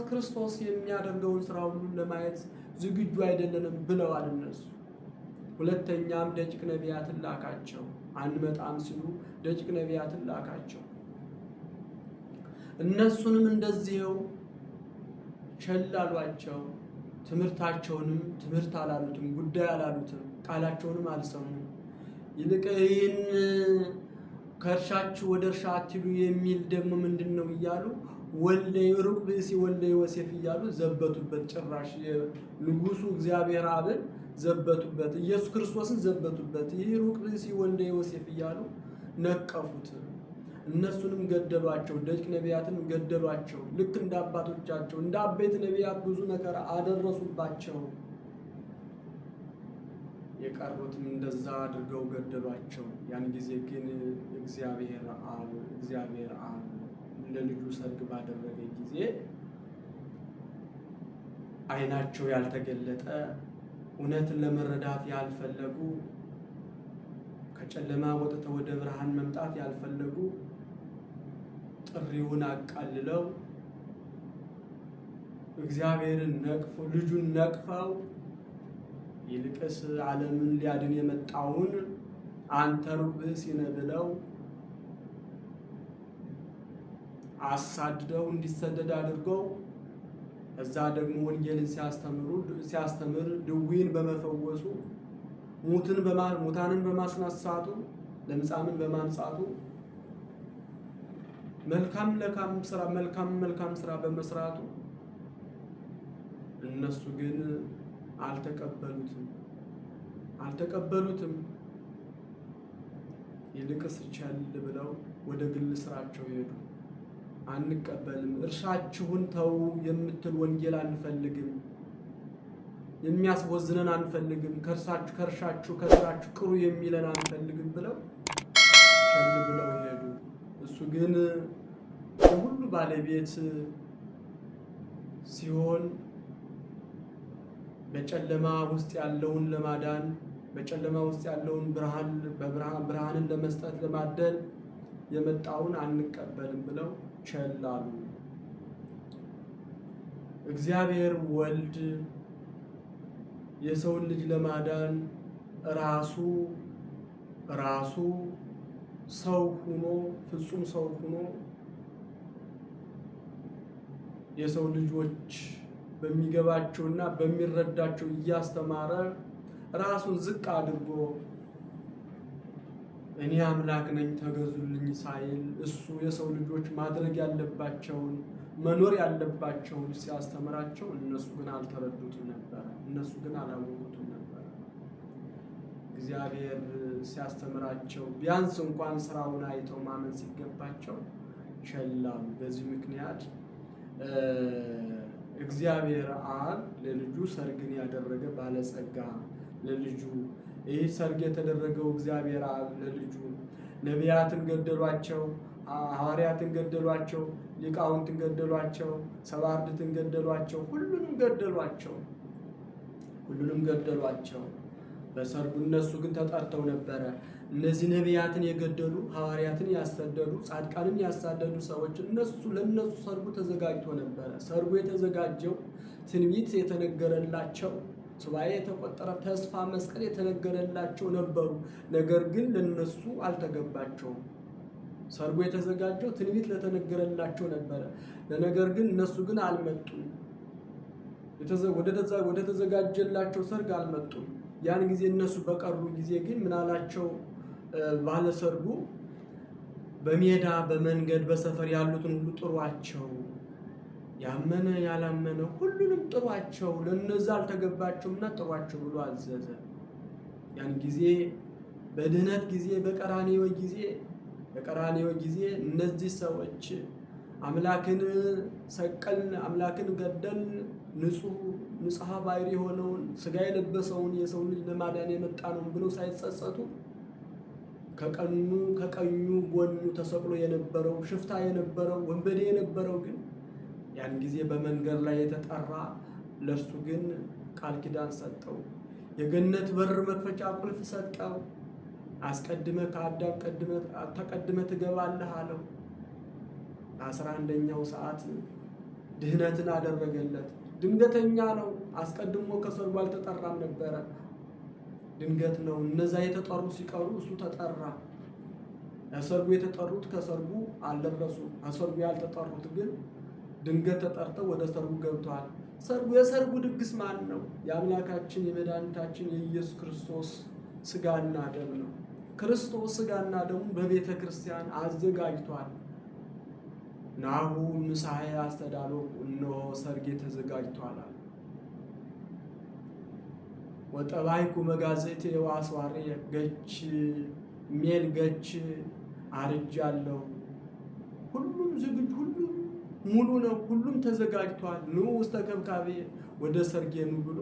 ክርስቶስ የሚያደርገውን ስራ ሁሉ ለማየት ዝግጁ አይደለንም ብለዋል እነሱ። ሁለተኛም ደቂቅ ነቢያትን ላካቸው። አንመጣም ሲሉ ደቂቅ ነቢያትን ላካቸው። እነሱንም እንደዚህው ቸል አሏቸው። ትምህርታቸውንም ትምህርት አላሉትም፣ ጉዳይ አላሉትም፣ ቃላቸውንም አልሰሙም። ይልቅ ይህን ከእርሻችሁ ወደ እርሻ አትሂዱ የሚል ደግሞ ምንድን ነው እያሉ ሩቅ ብእሲ ወልደ ዮሴፍ እያሉ ዘበቱበት። ጭራሽ ንጉሱ እግዚአብሔር አብን ዘበቱበት፣ ኢየሱስ ክርስቶስን ዘበቱበት። ይህ ሩቅ ብእሲ ወልደ ዮሴፍ እያሉ ነቀፉት። እነሱንም ገደሏቸው፣ ደቂቅ ነቢያትንም ገደሏቸው። ልክ እንደ አባቶቻቸው እንደ አበይት ነቢያት ብዙ መከራ አደረሱባቸው። የቀሩትም እንደዛ አድርገው ገደሏቸው። ያን ጊዜ ግን እግዚአብሔር አብ ለልጁ ሰርግ ባደረገ ጊዜ ዓይናቸው ያልተገለጠ እውነትን ለመረዳት ያልፈለጉ ከጨለማ ወጥተው ወደ ብርሃን መምጣት ያልፈለጉ ጥሪውን አቃልለው እግዚአብሔርን ነቅፈው ልጁን ነቅፈው ይልቅስ ዓለምን ሊያድን የመጣውን አንተ ሩቅ ብእሲ ነህ ብለው አሳድደው እንዲሰደድ አድርገው እዛ ደግሞ ወንጌልን ሲያስተምር ድውይን በመፈወሱ ሙታንን በማስነሳቱ ለምጻምን በማንጻቱ መልካም ስራ በመስራቱ እነሱ ግን አልተቀበሉትም። ይልቅስ ቸል ብለው ወደ ግል ስራቸው ሄዱ። አንቀበልም፣ እርሻችሁን ተው የምትል ወንጌል አንፈልግም፣ የሚያስወዝነን አንፈልግም፣ ከእርሻችሁ ከስራችሁ ቅሩ የሚለን አንፈልግም ብለው ቸል ብለው ሄዱ። እሱ ግን የሁሉ ባለቤት ሲሆን በጨለማ ውስጥ ያለውን ለማዳን በጨለማ ውስጥ ያለውን ብርሃንን ለመስጠት ለማደል የመጣውን አንቀበልም ብለው ቸል አሉ። እግዚአብሔር ወልድ የሰውን ልጅ ለማዳን ራሱ ሰው ሆኖ ፍጹም ሰው ሆኖ የሰው ልጆች በሚገባቸውና በሚረዳቸው እያስተማረ ራሱን ዝቅ አድርጎ እኔ አምላክ ነኝ ተገዙልኝ ሳይል እሱ የሰው ልጆች ማድረግ ያለባቸውን መኖር ያለባቸውን ሲያስተምራቸው እነሱ ግን አልተረዱትም ነበረ። እነሱ ግን አላወቁትም ነበረ። እግዚአብሔር ሲያስተምራቸው ቢያንስ እንኳን ስራውን አይተው ማመን ሲገባቸው ቸላሉ። በዚህ ምክንያት እግዚአብሔር አብ ለልጁ ሰርግን ያደረገ ባለጸጋ ለልጁ ይህ ሰርግ የተደረገው እግዚአብሔር አብ ለልጁ ነቢያትን ገደሏቸው፣ ሐዋርያትን ገደሏቸው፣ ሊቃውንትን ገደሏቸው፣ ሰባ አርድእትን ገደሏቸው፣ ሁሉንም ገደሏቸው። በሰርጉ እነሱ ግን ተጠርተው ነበረ። እነዚህ ነቢያትን የገደሉ ሐዋርያትን ያሰደዱ ጻድቃንን ያሳደዱ ሰዎች ለነሱ ሰርጉ ተዘጋጅቶ ነበረ። ሰርጉ የተዘጋጀው ትንቢት የተነገረላቸው ሱባኤ የተቆጠረ ተስፋ መስቀል የተነገረላቸው ነበሩ። ነገር ግን ለነሱ አልተገባቸውም። ሰርጉ የተዘጋጀው ትንቢት ለተነገረላቸው ነበረ። ነገር ግን እነሱ ግን አልመጡም። ወደ ተዘጋጀላቸው ሰርግ አልመጡም። ያን ጊዜ እነሱ በቀሩ ጊዜ ግን ምናላቸው ባለሰርጉ በሜዳ በመንገድ በሰፈር ያሉትን ሁሉ ጥሯቸው፣ ያመነ ያላመነ ሁሉንም ጥሯቸው፣ ለነዛ አልተገባቸውምና ጥሯቸው ብሎ አዘዘ። ያን ጊዜ በድህነት ጊዜ በቀራንዮ ጊዜ እነዚህ ሰዎች አምላክን ሰቀልን፣ አምላክን ገደልን፣ ንጹሐ ባሕሪ የሆነውን ሥጋ የለበሰውን የሰው ልጅ ለማዳን የመጣ ነው ብለው ሳይጸጸቱ ከቀኙ ጎኑ ተሰቅሎ የነበረው ሽፍታ የነበረው ወንበዴ የነበረው ግን ያን ጊዜ በመንገድ ላይ የተጠራ ለእርሱ ግን ቃል ኪዳን ሰጠው። የገነት በር መክፈቻ ቁልፍ ሰጠው። አስቀድመ ከአዳም ተቀድመ ትገባለህ አለው። 11ኛው ሰዓት ድህነትን አደረገለት። ድንገተኛ ነው። አስቀድሞ ከሰርጉ አልተጠራም ነበረ። ድንገት ነው። እነዛ የተጠሩ ሲቀሩ እሱ ተጠራ። ለሰርጉ የተጠሩት ከሰርጉ አልደረሱም። ከሰርጉ ያልተጠሩት ግን ድንገት ተጠርተው ወደ ሰርጉ ገብተዋል። የሰርጉ ድግስ ማን ነው? የአምላካችን የመድኃኒታችን የኢየሱስ ክርስቶስ ሥጋና ደም ነው። ክርስቶስ ሥጋና ደሙ በቤተ ክርስቲያን አዘጋጅቷል። ናሁ ምሳሐ አስተዳሎኩ፣ እነሆ ሰርጌ ተዘጋጅቷል። ወጠባይኩ መጋዘቴ ወአስዋሬ፣ ገች ሜል ገች አርጃለሁ። ሁሉም ዝግጁ፣ ሁሉም ሙሉ ነው። ሁሉም ተዘጋጅቷል። ኑ ውስተ ከብካቤ፣ ወደ ሰርጌ ኑ ብሎ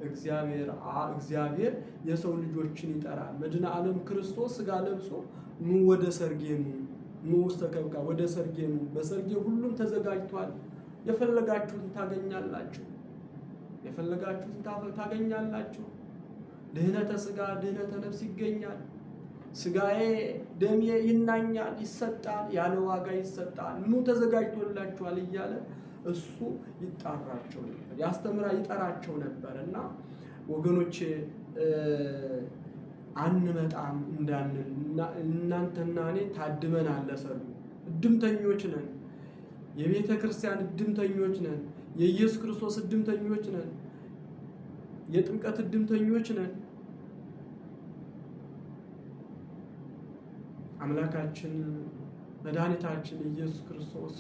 እግዚአብሔር የሰው ልጆችን ይጠራል። መድኃኔ ዓለም ክርስቶስ ሥጋ ለብሶ ኑ ወደ ሰርጌ ኑ፣ ኑ ውስተ ከብካቤ፣ ወደ ሰርጌ ኑ። በሰርጌ ሁሉም ተዘጋጅቷል። የፈለጋችሁትን ታገኛላችሁ። ታገኛላችሁ። ድህነተ ሥጋ ድህነተ ነፍስ ይገኛል። ሥጋዬ ደሜ ይናኛል፣ ይሰጣል፣ ያለ ዋጋ ይሰጣል። ኑ ተዘጋጅቶላችኋል እያለ እሱ ይጣራቸው ነበር፣ ይጠራቸው ነበር። እና ወገኖቼ አንመጣም እንዳንል እናንተና እኔ ታድመናል ለሰርጉ። እድምተኞች ነን። የቤተ ክርስቲያን እድምተኞች ነን። የኢየሱስ ክርስቶስ እድምተኞች ነን። የጥምቀት እድምተኞች ነን። አምላካችን መድኃኒታችን ኢየሱስ ክርስቶስ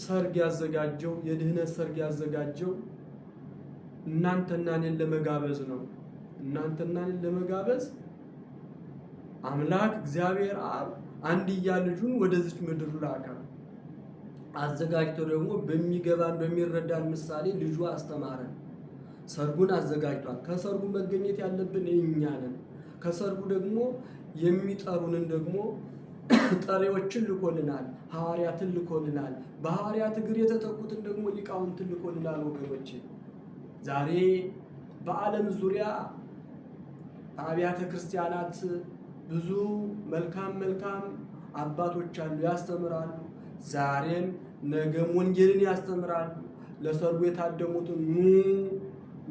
ሰርግ ያዘጋጀው የድህነት ሰርግ ያዘጋጀው እናንተና እኔን ለመጋበዝ ነው። እናንተና እኔን ለመጋበዝ አምላክ እግዚአብሔር አብ አንድያ ልጁን ወደዚች ምድር ላከ። አዘጋጅቶ ደግሞ በሚገባን በሚረዳን ምሳሌ ልጁ አስተማረን። ሰርጉን አዘጋጅቷል። ከሰርጉ መገኘት ያለብን እኛ ነን። ከሰርጉ ደግሞ የሚጠሩንን ደግሞ ጠሪዎችን ልኮልናል፣ ሐዋርያትን ልኮልናል። በሐዋርያት እግር የተተኩትን ደግሞ ሊቃውንትን ልኮልናል። ወገኖች ዛሬ በዓለም ዙሪያ አብያተ ክርስቲያናት ብዙ መልካም አባቶች አሉ፣ ያስተምራሉ። ዛሬም ነገም ወንጌልን ያስተምራሉ። ለሰርጉ የታደሙትን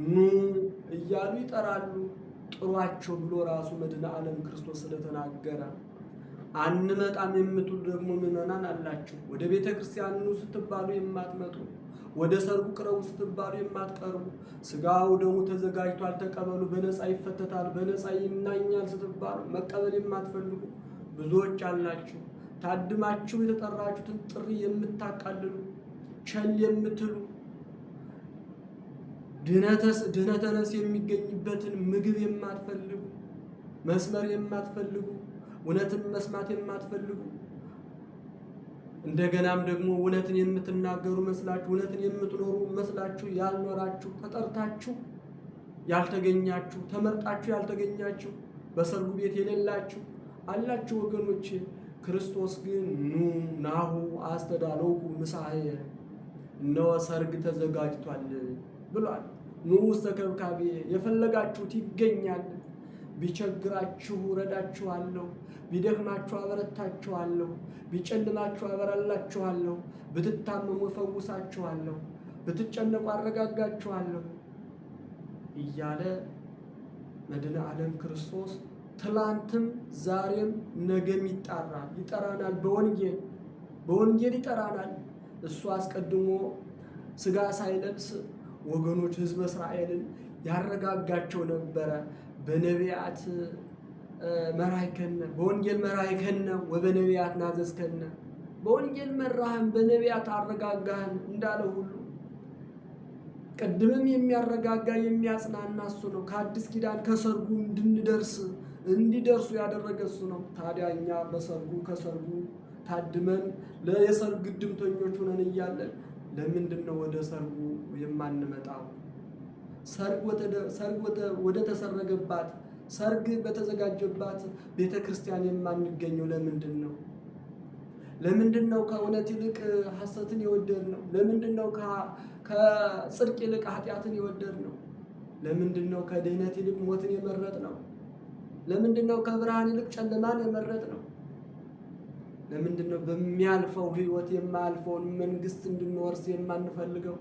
ኑ እያሉ ይጠራሉ። ጥሯቸው ብሎ ራሱ መድኃኔ ዓለም ክርስቶስ ስለተናገረ አንመጣም የምትሉ ደግሞ ምዕመናን አላችሁ። ወደ ቤተ ክርስቲያን ኑ ስትባሉ የማትመጡ፣ ወደ ሰርጉ ቅረቡ ስትባሉ የማትቀርቡ፣ ሥጋው ደሙ ተዘጋጅቷል ተቀበሉ፣ በነፃ ይፈተታል፣ በነፃ ይናኛል ስትባሉ መቀበል የማትፈልጉ ብዙዎች አላችሁ። ታድማችሁ የተጠራችሁትን ጥሪ የምታቃልሉ፣ ቸል የምትሉ፣ ድህነተ ነፍስ የሚገኝበትን ምግብ የማትፈልጉ፣ መስመር የማትፈልጉ፣ እውነትን መስማት የማትፈልጉ፣ እንደገናም ደግሞ እውነትን የምትናገሩ መስላችሁ እውነትን የምትኖሩ መስላችሁ ያልኖራችሁ፣ ተጠርታችሁ ያልተገኛችሁ፣ ተመርጣችሁ ያልተገኛችሁ፣ በሰርጉ ቤት የሌላችሁ አላችሁ ወገኖች። ክርስቶስ ግን ኑ ናሁ አስተዳለውኩ ምሳየ፣ እነሆ ሰርግ ተዘጋጅቷል ብሏል። ኑ ውስተ ከብካቤ፣ የፈለጋችሁት ይገኛል። ቢቸግራችሁ እረዳችኋለሁ፣ ቢደክማችሁ አበረታችኋለሁ፣ ቢጨልማችሁ አበራላችኋለሁ፣ ብትታመሙ እፈውሳችኋለሁ፣ ብትጨነቁ አረጋጋችኋለሁ እያለ መድኃኔ ዓለም ክርስቶስ ትላንትም ዛሬም ነገም ይጠራናል። በወንጌል ይጠራናል። እሱ አስቀድሞ ሥጋ ሳይለብስ ወገኖች ሕዝበ እስራኤልን ያረጋጋቸው ነበረ። በነቢያት መራይከነ፣ በወንጌል መራይከነ ወበነቢያት ናዘዝከነ፣ በወንጌል መራህን በነቢያት አረጋጋህን እንዳለ ሁሉ ቅድምም የሚያረጋጋ የሚያጽናና እሱ ነው። ከአዲስ ኪዳን ከሰርጉ እንዲደርሱ ያደረገ እሱ ነው። ታዲያ እኛ ከሰርጉ ታድመን የሰርግ ድምተኞች ሆነን እያለን ለምንድን ነው ወደ ሰርጉ የማንመጣው? ሰርግ ወደ ተሰረገባት፣ ሰርግ በተዘጋጀባት ቤተ ክርስቲያን የማንገኘው ለምንድን ነው? ለምንድን ነው ከእውነት ይልቅ ሐሰትን የወደድነው? ለምንድን ነው ከጽድቅ ይልቅ ኃጢአትን የወደድነው? ለምንድን ነው ከድህነት ይልቅ ሞትን የመረጥነው? ለምንድን ነው ከብርሃን ይልቅ ጨለማን የመረጥነው? ለምንድን ነው በሚያልፈው ሕይወት የማያልፈውን መንግስት እንድንወርስ የማንፈልገው?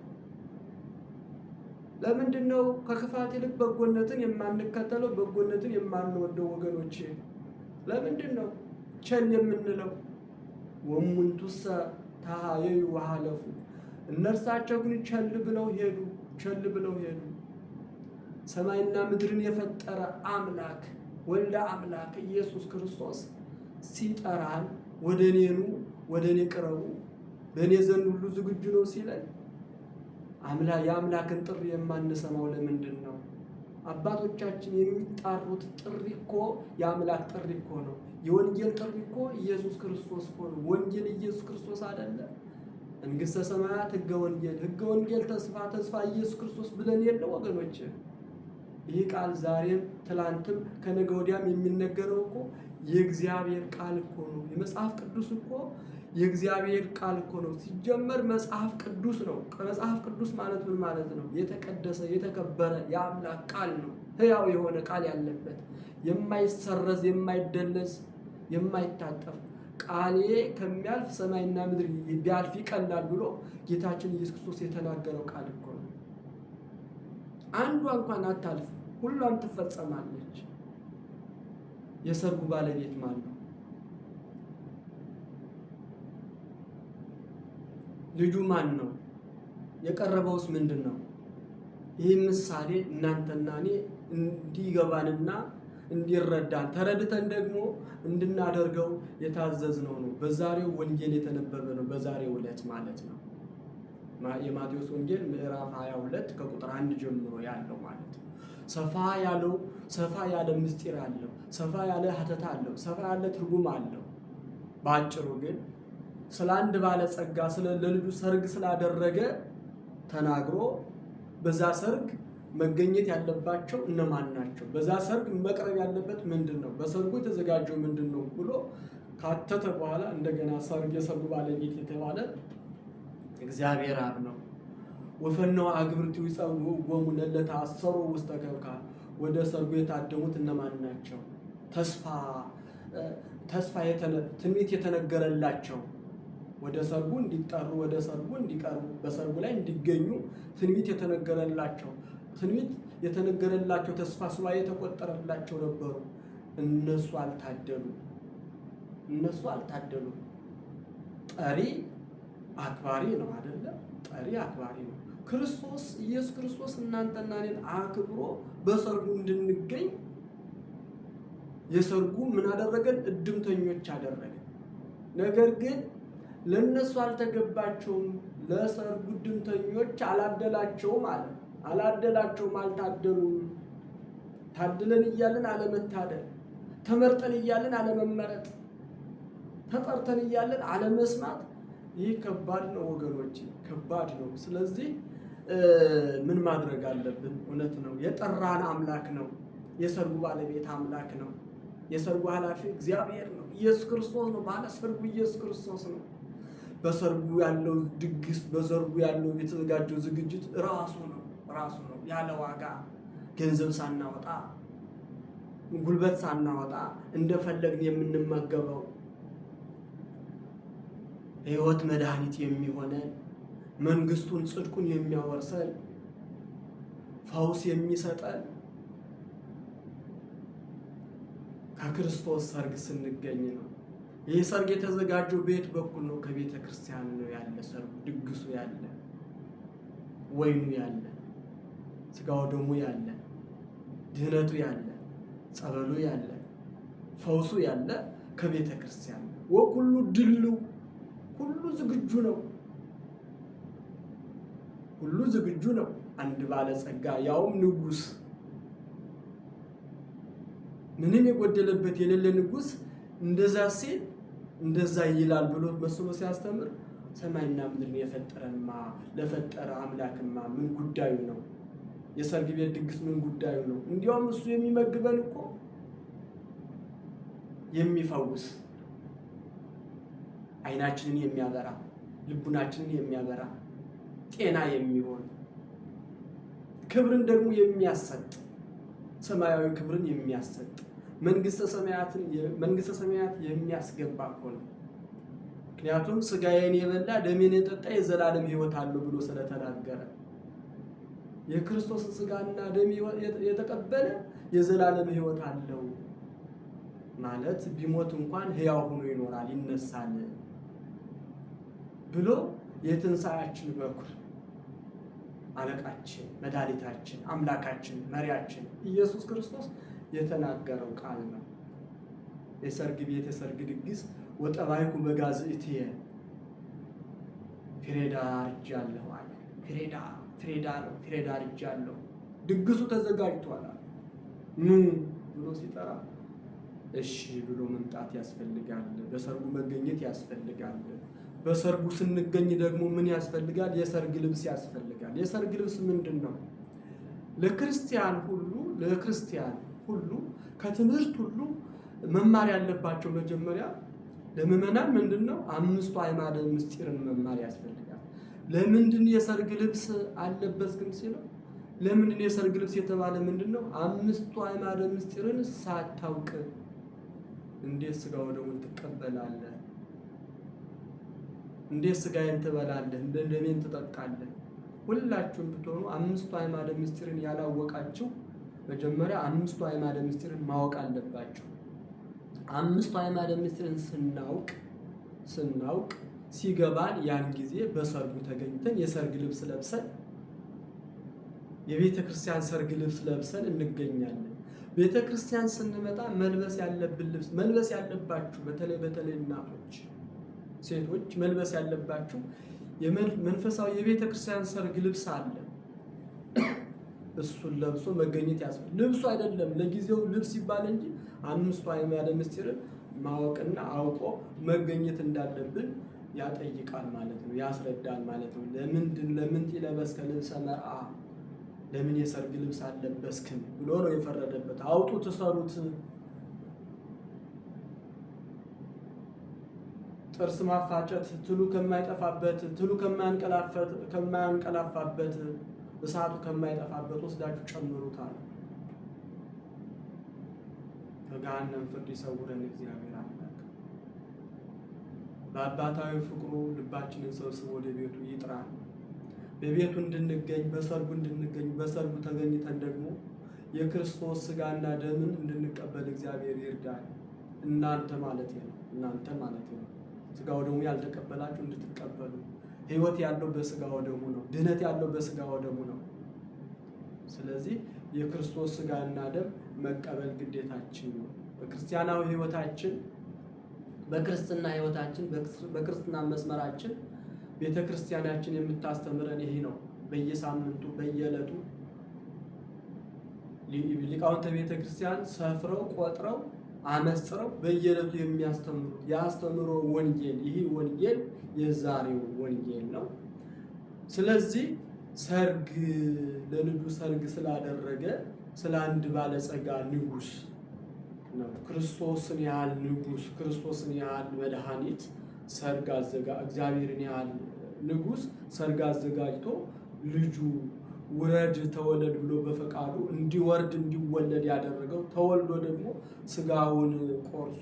ለምንድን ነው ከክፋት ይልቅ በጎነትን የማንከተለው፣ በጎነትን የማንወደው? ወገኖቼ ለምንድን ነው ቸል የምንለው? ወሙንቱሰ ተሃየዩ ወሃለፉ፣ እነርሳቸው ግን ቸል ብለው ሄዱ። ሰማይና ምድርን የፈጠረ አምላክ ወልደ አምላክ ኢየሱስ ክርስቶስ ሲጠራን ወደ እኔ ኑ፣ ወደ እኔ ቅረቡ፣ በእኔ ዘንድ ሁሉ ዝግጁ ነው ሲለን የአምላክን ጥሪ የማንሰማው ለምንድን ነው? አባቶቻችን የሚጣሩት ጥሪ እኮ የአምላክ ጥሪ እኮ ነው። የወንጌል ጥሪ እኮ ኢየሱስ ክርስቶስ እኮ ነው። ወንጌል ኢየሱስ ክርስቶስ አይደለ? መንግሥተ ሰማያት ሕገ ወንጌል ተስፋ ኢየሱስ ክርስቶስ ብለን የለ ወገኖች? ይህ ቃል ዛሬም ትላንትም ከነገ ወዲያም የሚነገረው እኮ የእግዚአብሔር ቃል እኮ ነው። የመጽሐፍ ቅዱስ እኮ የእግዚአብሔር ቃል እኮ ነው። ሲጀመር መጽሐፍ ቅዱስ ነው። መጽሐፍ ቅዱስ ማለት ምን ማለት ነው? የተቀደሰ የተከበረ የአምላክ ቃል ነው። ሕያው የሆነ ቃል ያለበት የማይሰረዝ የማይደለዝ የማይታጠፍ ቃሌ ከሚያልፍ ሰማይና ምድር ቢያልፍ ይቀላል ብሎ ጌታችን ኢየሱስ ክርስቶስ የተናገረው ቃል እኮ ነው። አንዷ እንኳን አታልፍ፣ ሁሏም ትፈጸማለች። የሰርጉ ባለቤት ማን ነው? ልጁ ማን ነው? የቀረበውስ ምንድን ነው? ይህ ምሳሌ እናንተና እኔ እንዲገባንና እንዲረዳን ተረድተን ደግሞ እንድናደርገው የታዘዝነው ነው። በዛሬው ወንጌል የተነበበ ነው። በዛሬው ዕለት ማለት ነው። የማቴዎስ ወንጌል ምዕራፍ 22 ከቁጥር 1 ጀምሮ ያለው ማለት ነው። ሰፋ ያለ ምስጢር አለው። ሰፋ ያለ ሀተታ አለው። ሰፋ ያለ ትርጉም አለው። በአጭሩ ግን ስለ አንድ ባለጸጋ ለልጁ ሰርግ ስላደረገ ተናግሮ በዛ ሰርግ መገኘት ያለባቸው እነማን ናቸው? በዛ ሰርግ መቅረብ ያለበት ምንድን ነው? በሰርጉ የተዘጋጀው ምንድን ነው ብሎ ካተተ በኋላ እንደገና የሰርጉ ባለቤት የተባለ እግዚአብሔር አብ ነው። ወፈነው አግብርቲው ይጸውዖሙ ለለተአሰሩ ውስተ ከብካብ፣ ወደ ሰርጉ የታደሙት እነማን ናቸው? ትንቢት የተነገረላቸው ወደ ሰርጉ እንዲጠሩ፣ ወደ ሰርጉ እንዲቀርቡ፣ በሰርጉ ላይ እንዲገኙ ትንቢት የተነገረላቸው ተስፋ ሱባዔ የተቆጠረላቸው ነበሩ። እነሱ አልታደሉም። ጠሪ አክባሪ ነው አይደለ? ጠሪ አክባሪ ነው። ክርስቶስ ኢየሱስ ክርስቶስ እናንተና እኔን አክብሮ በሰርጉ እንድንገኝ የሰርጉ ምን አደረገን? እድምተኞች አደረገን። ነገር ግን ለነሱ አልተገባቸውም። ለሰርጉ ድምተኞች አላደላቸውም አለ። አላደላቸውም፣ አልታደሉም። ታድለን እያለን አለመታደል፣ ተመርጠን እያለን አለመመረጥ፣ ተጠርተን እያለን አለመስማት፣ ይህ ከባድ ነው ወገኖች፣ ከባድ ነው። ስለዚህ ምን ማድረግ አለብን? እውነት ነው፣ የጠራን አምላክ ነው፣ የሰርጉ ባለቤት አምላክ ነው። የሰርጉ ኃላፊ እግዚአብሔር ነው፣ ኢየሱስ ክርስቶስ ነው። ባለ ሰርጉ ኢየሱስ ክርስቶስ ነው። በሰርጉ ያለው ድግስ፣ በሰርጉ ያለው የተዘጋጀው ዝግጅት ራሱ ነው ያለ ዋጋ ገንዘብ ሳናወጣ ጉልበት ሳናወጣ እንደፈለግን የምንመገበው የሕይወት መድኃኒት የሚሆነን መንግስቱን ጽድቁን የሚያወርሰን ፈውስ የሚሰጠን ከክርስቶስ ሰርግ ስንገኝ ነው። ይህ ሰርግ የተዘጋጀው ቤት በኩል ነው፣ ከቤተ ክርስቲያን ነው ያለ ሰርጉ፣ ድግሱ ያለ፣ ወይኑ ያለ፣ ስጋው ደሙ ያለ፣ ድህነቱ ያለ፣ ጸበሉ ያለ፣ ፈውሱ ያለ ከቤተ ክርስቲያን ነው። ወኩሉ ድሉ፣ ሁሉ ዝግጁ ነው፣ ሁሉ ዝግጁ ነው። አንድ ባለጸጋ ያውም ንጉስ፣ ምንም የጎደለበት የሌለ ንጉስ እንደዛ ሲል እንደዛ ይላል ብሎ መስሎ ሲያስተምር ሰማይና ምድርን የፈጠረማ ለፈጠረ አምላክማ ምን ጉዳዩ ነው? የሰርግ ቤት ድግስ ምን ጉዳዩ ነው? እንዲያውም እሱ የሚመግበን እኮ የሚፈውስ፣ አይናችንን የሚያበራ፣ ልቡናችንን የሚያበራ፣ ጤና የሚሆን፣ ክብርን ደግሞ የሚያሰጥ፣ ሰማያዊ ክብርን የሚያሰጥ፣ መንግስተ ሰማያት የሚያስገባ እኮ ነው። ምክንያቱም ስጋዬን የበላ ደሜን የጠጣ የዘላለም ሕይወት አለው ብሎ ስለተናገረ የክርስቶስን ስጋና ደም የተቀበለ የዘላለም ሕይወት አለው ማለት ቢሞት እንኳን ሕያው ሆኖ ይኖራል፣ ይነሳል ብሎ የትንሣኤያችን በኩር አለቃችን፣ መድኃኒታችን፣ አምላካችን፣ መሪያችን ኢየሱስ ክርስቶስ የተናገረው ቃል ነው። የሰርግ ቤት የሰርግ ድግስ ወጠባይኩ በጋዝእትየ ፍሬዳ አርጃለሁ አለ። ፍሬዳ ነው፣ ፍሬዳ አርጃለሁ። ድግሱ ተዘጋጅቷል። ኑ ብሎ ሲጠራ እሺ ብሎ መምጣት ያስፈልጋል። በሰርጉ መገኘት ያስፈልጋል። በሰርጉ ስንገኝ ደግሞ ምን ያስፈልጋል? የሰርግ ልብስ ያስፈልጋል። የሰርግ ልብስ ምንድን ነው? ለክርስቲያን ሁሉ ከትምህርት ሁሉ መማር ያለባቸው መጀመሪያ ለምዕመናን ምንድን ነው? 5ቱ አዕማደ ምስጢርን መማር ያስፈልጋል። ለምንድን የሰርግ ልብስ አለበስክም ሲለው፣ ለምንድን የሰርግ ልብስ የተባለ ምንድን ነው? 5ቱ አዕማደ ምስጢርን ሳታውቅ እንዴት ስጋው ወደሙን ትቀበላለህ? እንዴት ስጋዬን ትበላለህ? እንደ ደሜን ትጠጣለህ? ሁላችሁም ብትሆኑ 5ቱ አዕማደ ምስጢርን ያላወቃችሁ መጀመሪያ 5ቱ አዕማደ ምስጢርን ማወቅ አለባችሁ። 5ቱ አዕማደ ምስጢርን ስናውቅ ሲገባን ያን ጊዜ በሰርጉ ተገኝተን የሰርግ ልብስ ለብሰን የቤተ ክርስቲያን ሰርግ ልብስ ለብሰን እንገኛለን። ቤተ ክርስቲያን ስንመጣ መልበስ ያለብን ልብስ መልበስ ያለባችሁ በተለይ እናቶች፣ ሴቶች መልበስ ያለባችሁ መንፈሳዊ የቤተ ክርስቲያን ሰርግ ልብስ አለ። እሱን ለብሶ መገኘት ያስፈልጋል። ልብሱ አይደለም ለጊዜው ልብስ ይባል እንጂ 5ቱ አዕማደ ምስጢርን ማወቅና አውቆ መገኘት እንዳለብን ያጠይቃል ማለት ነው፣ ያስረዳል ማለት ነው። ለምን ለበስከ ልብሰ መርአ፣ ለምን የሰርግ ልብስ አለበስክም ብሎ ነው የፈረደበት። አውጡ ትሰሩት። ጥርስ ማፋጨት ትሉ ከማይጠፋበት፣ ትሉ ከማያንቀላፋበት፣ እሳቱ ከማይጠፋበት ወስዳችሁ ጨምሩታል። ከገሃነም ፍርድ ይሰውረን እግዚአብሔር አምላክ። በአባታዊ ፍቅሩ ልባችንን ሰብስቦ ወደ ቤቱ ይጥራል። በቤቱ እንድንገኝ፣ በሰርጉ እንድንገኝ፣ በሰርጉ ተገኝተን ደግሞ የክርስቶስ ስጋና ደምን እንድንቀበል እግዚአብሔር ይርዳል። እናንተ ማለት ነው። ስጋው ደሙ ያልተቀበላችሁ እንድትቀበሉ። ሕይወት ያለው በስጋው ደሙ ነው። ድህነት ያለው በስጋው ደሙ ነው። ስለዚህ የክርስቶስ ስጋና ደም መቀበል ግዴታችን ነው። በክርስቲያናዊ ሕይወታችን በክርስትና ሕይወታችን በክርስትና መስመራችን ቤተ ክርስቲያናችን የምታስተምረን ይሄ ነው። በየሳምንቱ በየዕለቱ ሊቃውንተ ቤተ ክርስቲያን ሰፍረው ቆጥረው አመስጥረው በየዕለቱ የሚያስተምሩት የአስተምሮ ወንጌል ይህ ወንጌል የዛሬው ወንጌል ነው። ስለዚህ ሰርግ ለልጁ ሰርግ ስላደረገ ስለ አንድ ባለጸጋ ንጉሥ ነው። ክርስቶስን ያህል ንጉሥ፣ ክርስቶስን ያህል መድኃኒት ሰርግ እግዚአብሔርን ያህል ንጉሥ ሰርግ አዘጋጅቶ ልጁ ውረድ ተወለድ ብሎ በፈቃዱ እንዲወርድ እንዲወለድ ያደረገው ተወልዶ ደግሞ ስጋውን ቆርሶ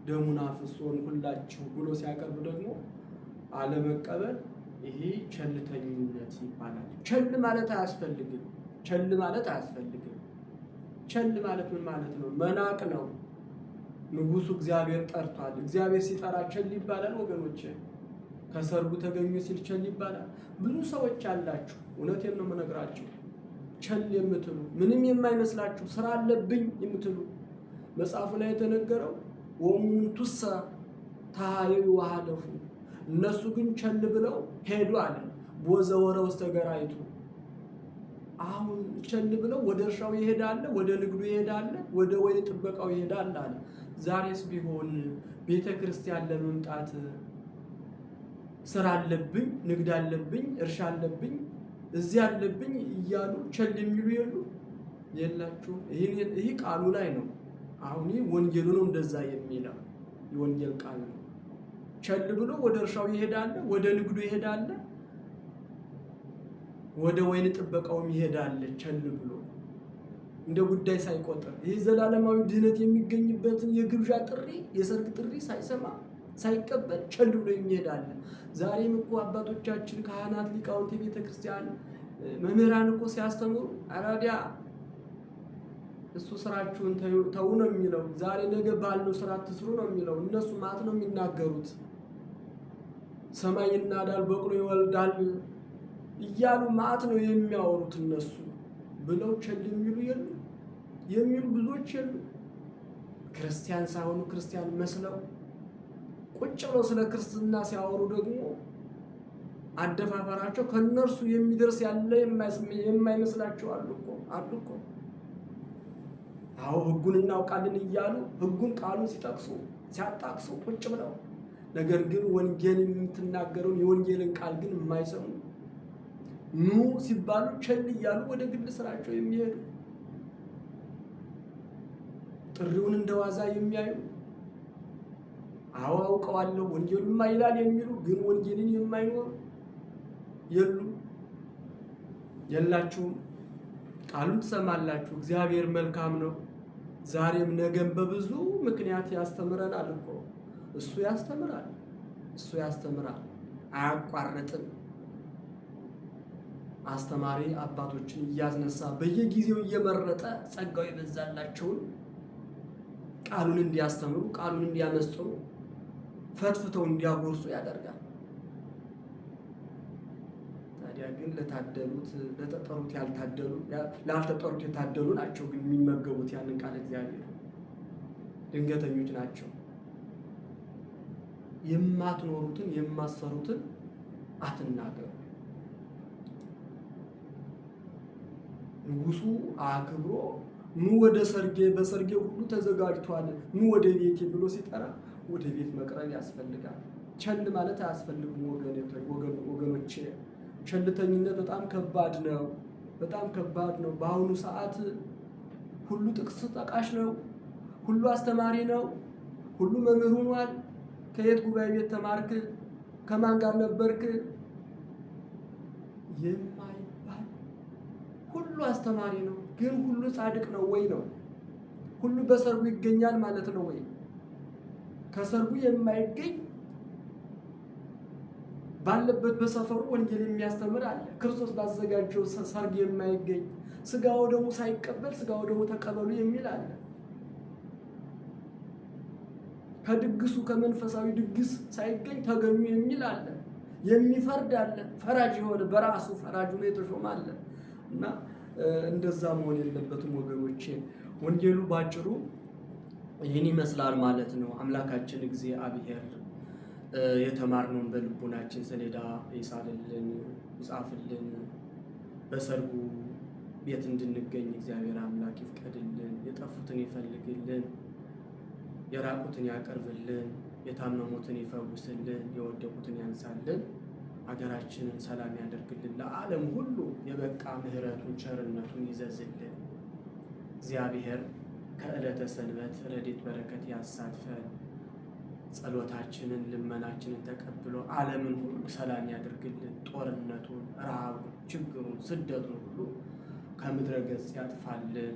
ደሙን አፍሶን ሁላችሁ ብሎ ሲያቀርብ ደግሞ አለመቀበል ይሄ ቸልተኝነት ይባላል። ቸል ማለት አያስፈልግም። ቸል ማለት አያስፈልግም። ቸል ማለት ምን ማለት ነው? መናቅ ነው። ንጉሡ እግዚአብሔር ጠርቷል። እግዚአብሔር ሲጠራ ቸል ይባላል ወገኖቼ? ከሰርጉ ተገኙ ሲል ቸል ይባላል? ብዙ ሰዎች አላችሁ፣ እውነቴን ነው የምነግራችሁ፣ ቸል የምትሉ ምንም የማይመስላችሁ ስራ አለብኝ የምትሉ መጽሐፉ ላይ የተነገረው ወሙንቱሰ ታሃዩ ወሃለፉ፣ እነሱ ግን ቸል ብለው ሄዱ አለ። ቦዘወረ ውስተ ገራይቱ፣ አሁን ቸል ብለው ወደ እርሻው ይሄዳል፣ ወደ ንግዱ ይሄዳል፣ ወደ ወይን ጥበቃው ይሄዳል አለ። ዛሬስ ቢሆን ቤተ ክርስቲያን ለመምጣት ስራ አለብኝ፣ ንግድ አለብኝ፣ እርሻ አለብኝ፣ እዚህ አለብኝ እያሉ ቸል የሚሉ የላችሁም። ይሄ ቃሉ ላይ ነው። አሁን ወንጌሉ ነው እንደዛ የሚለው የወንጌል ቃል ነው። ቸል ብሎ ወደ እርሻው ይሄዳል፣ ወደ ንግዱ ይሄዳል፣ ወደ ወይን ጥበቃውም ይሄዳል። ቸል ብሎ እንደ ጉዳይ ሳይቆጥር ይህ ዘላለማዊ ድህነት የሚገኝበትን የግብዣ ጥሪ የሰርግ ጥሪ ሳይሰማ ሳይቀበል ቸል ብሎ የሚሄዳል። ዛሬም እኮ አባቶቻችን ካህናት፣ ሊቃውንት፣ የቤተ ክርስቲያን መምህራን እኮ ሲያስተምሩ አራዲያ እሱ ስራችሁን ተው ነው የሚለው። ዛሬ ነገ ባልነው ስራ ትስሩ ነው የሚለው። እነሱ ማት ነው የሚናገሩት። ሰማይ ይናዳል፣ በቅሎ ይወልዳል እያሉ ማት ነው የሚያወሩት እነሱ ብለው ቸል የሚሉ ብዙዎች የሉ። ክርስቲያን ሳይሆኑ ክርስቲያን መስለው ቁጭ ብለው ስለ ክርስትና ሲያወሩ ደግሞ አደፋፈራቸው ከነርሱ የሚደርስ ያለ የማይመስላቸው አሉ እኮ። አዎ ሕጉን እናውቃለን እያሉ ሕጉን ቃሉን ሲያጣቅሱ ቁጭ ብለው፣ ነገር ግን ወንጌል የምትናገረውን የወንጌልን ቃል ግን የማይሰሙ ኑ ሲባሉ ቸል እያሉ ወደ ግል ስራቸው የሚሄዱ ጥሪውን እንደዋዛ የሚያዩ አዎ አውቀዋለሁ ወንጌሉማ ይላል የሚሉ ግን ወንጌልን የማይኖሩ የላችሁም። ቃሉን ትሰማላችሁ። እግዚአብሔር መልካም ነው። ዛሬም ነገም በብዙ ምክንያት ያስተምረናል እኮ። እሱ ያስተምራል፣ አያቋርጥም። አስተማሪ አባቶችን እያስነሳ በየጊዜው እየመረጠ ጸጋው የበዛላቸውን ቃሉን እንዲያስተምሩ ቃሉን እንዲያመስጥሩ ፈትፍተው እንዲያጎርሱ ያደርጋል። ታዲያ ግን ለታደሉት ለተጠሩት ያልታደሉ ላልተጠሩት የታደሉ ናቸው። ግን የሚመገቡት ያንን ቃል እግዚአብሔር ድንገተኞች ናቸው። የማትኖሩትን የማትሰሩትን አትናገሩ። ንጉሡ አክብሮ ኑ ወደ ሰርጌ፣ በሰርጌ ሁሉ ተዘጋጅቷል፣ ኑ ወደ ቤቴ ብሎ ሲጠራ ወደ ቤት መቅረብ ያስፈልጋል። ቸል ማለት አያስፈልግም ወገኖቼ። ቸልተኝነት በጣም ከባድ ነው፣ በጣም ከባድ ነው። በአሁኑ ሰዓት ሁሉ ጥቅስ ጠቃሽ ነው፣ ሁሉ አስተማሪ ነው፣ ሁሉ መምህር ሆኗል። ከየት ጉባኤ ቤት ተማርክ? ከማን ጋር ነበርክ? የማይባል ሁሉ አስተማሪ ነው። ግን ሁሉ ጻድቅ ነው ወይ ነው? ሁሉ በሰርጉ ይገኛል ማለት ነው ወይ? ከሰርጉ የማይገኝ ባለበት በሰፈሩ ወንጌል የሚያስተምር አለ። ክርስቶስ ባዘጋጀው ሰርግ የማይገኝ ስጋው ደግሞ ሳይቀበል ስጋው ደግሞ ተቀበሉ የሚል አለ። ከድግሱ ከመንፈሳዊ ድግስ ሳይገኝ ተገኙ የሚል አለ። የሚፈርድ አለ። ፈራጅ የሆነ በራሱ ፈራጅ ነው የተሾመ አለ። እና እንደዛ መሆን የለበትም ወገኖቼ። ወንጌሉ ባጭሩ ይህን ይመስላል ማለት ነው። አምላካችን እግዚአብሔር የተማርነውን በልቡናችን ሰሌዳ ይሳልልን፣ ይጻፍልን። በሰርጉ ቤት እንድንገኝ እግዚአብሔር አምላክ ይፍቀድልን። የጠፉትን ይፈልግልን፣ የራቁትን ያቀርብልን፣ የታመሙትን ይፈውስልን፣ የወደቁትን ያንሳልን፣ ሀገራችንን ሰላም ያደርግልን፣ ለዓለም ሁሉ የበቃ ምሕረቱን ቸርነቱን ይዘዝልን። እግዚአብሔር ከዕለተ ሰንበት ረድኤት በረከት ያሳትፈን። ጸሎታችንን ልመናችንን ተቀብሎ ዓለምን ሁሉ ሰላም ያደርግልን። ጦርነቱን፣ ረሃቡን፣ ችግሩን፣ ስደቱን ሁሉ ከምድረ ገጽ ያጥፋልን።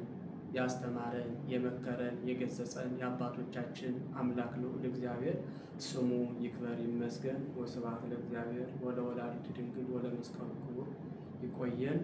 ያስተማረን የመከረን የገሰጸን የአባቶቻችን አምላክ ልዑል እግዚአብሔር ስሙ ይክበር ይመስገን። ወስብሐት ለእግዚአብሔር ወለወላዲቱ ድንግል ወለመስቀሉ ክቡር። ይቆየን።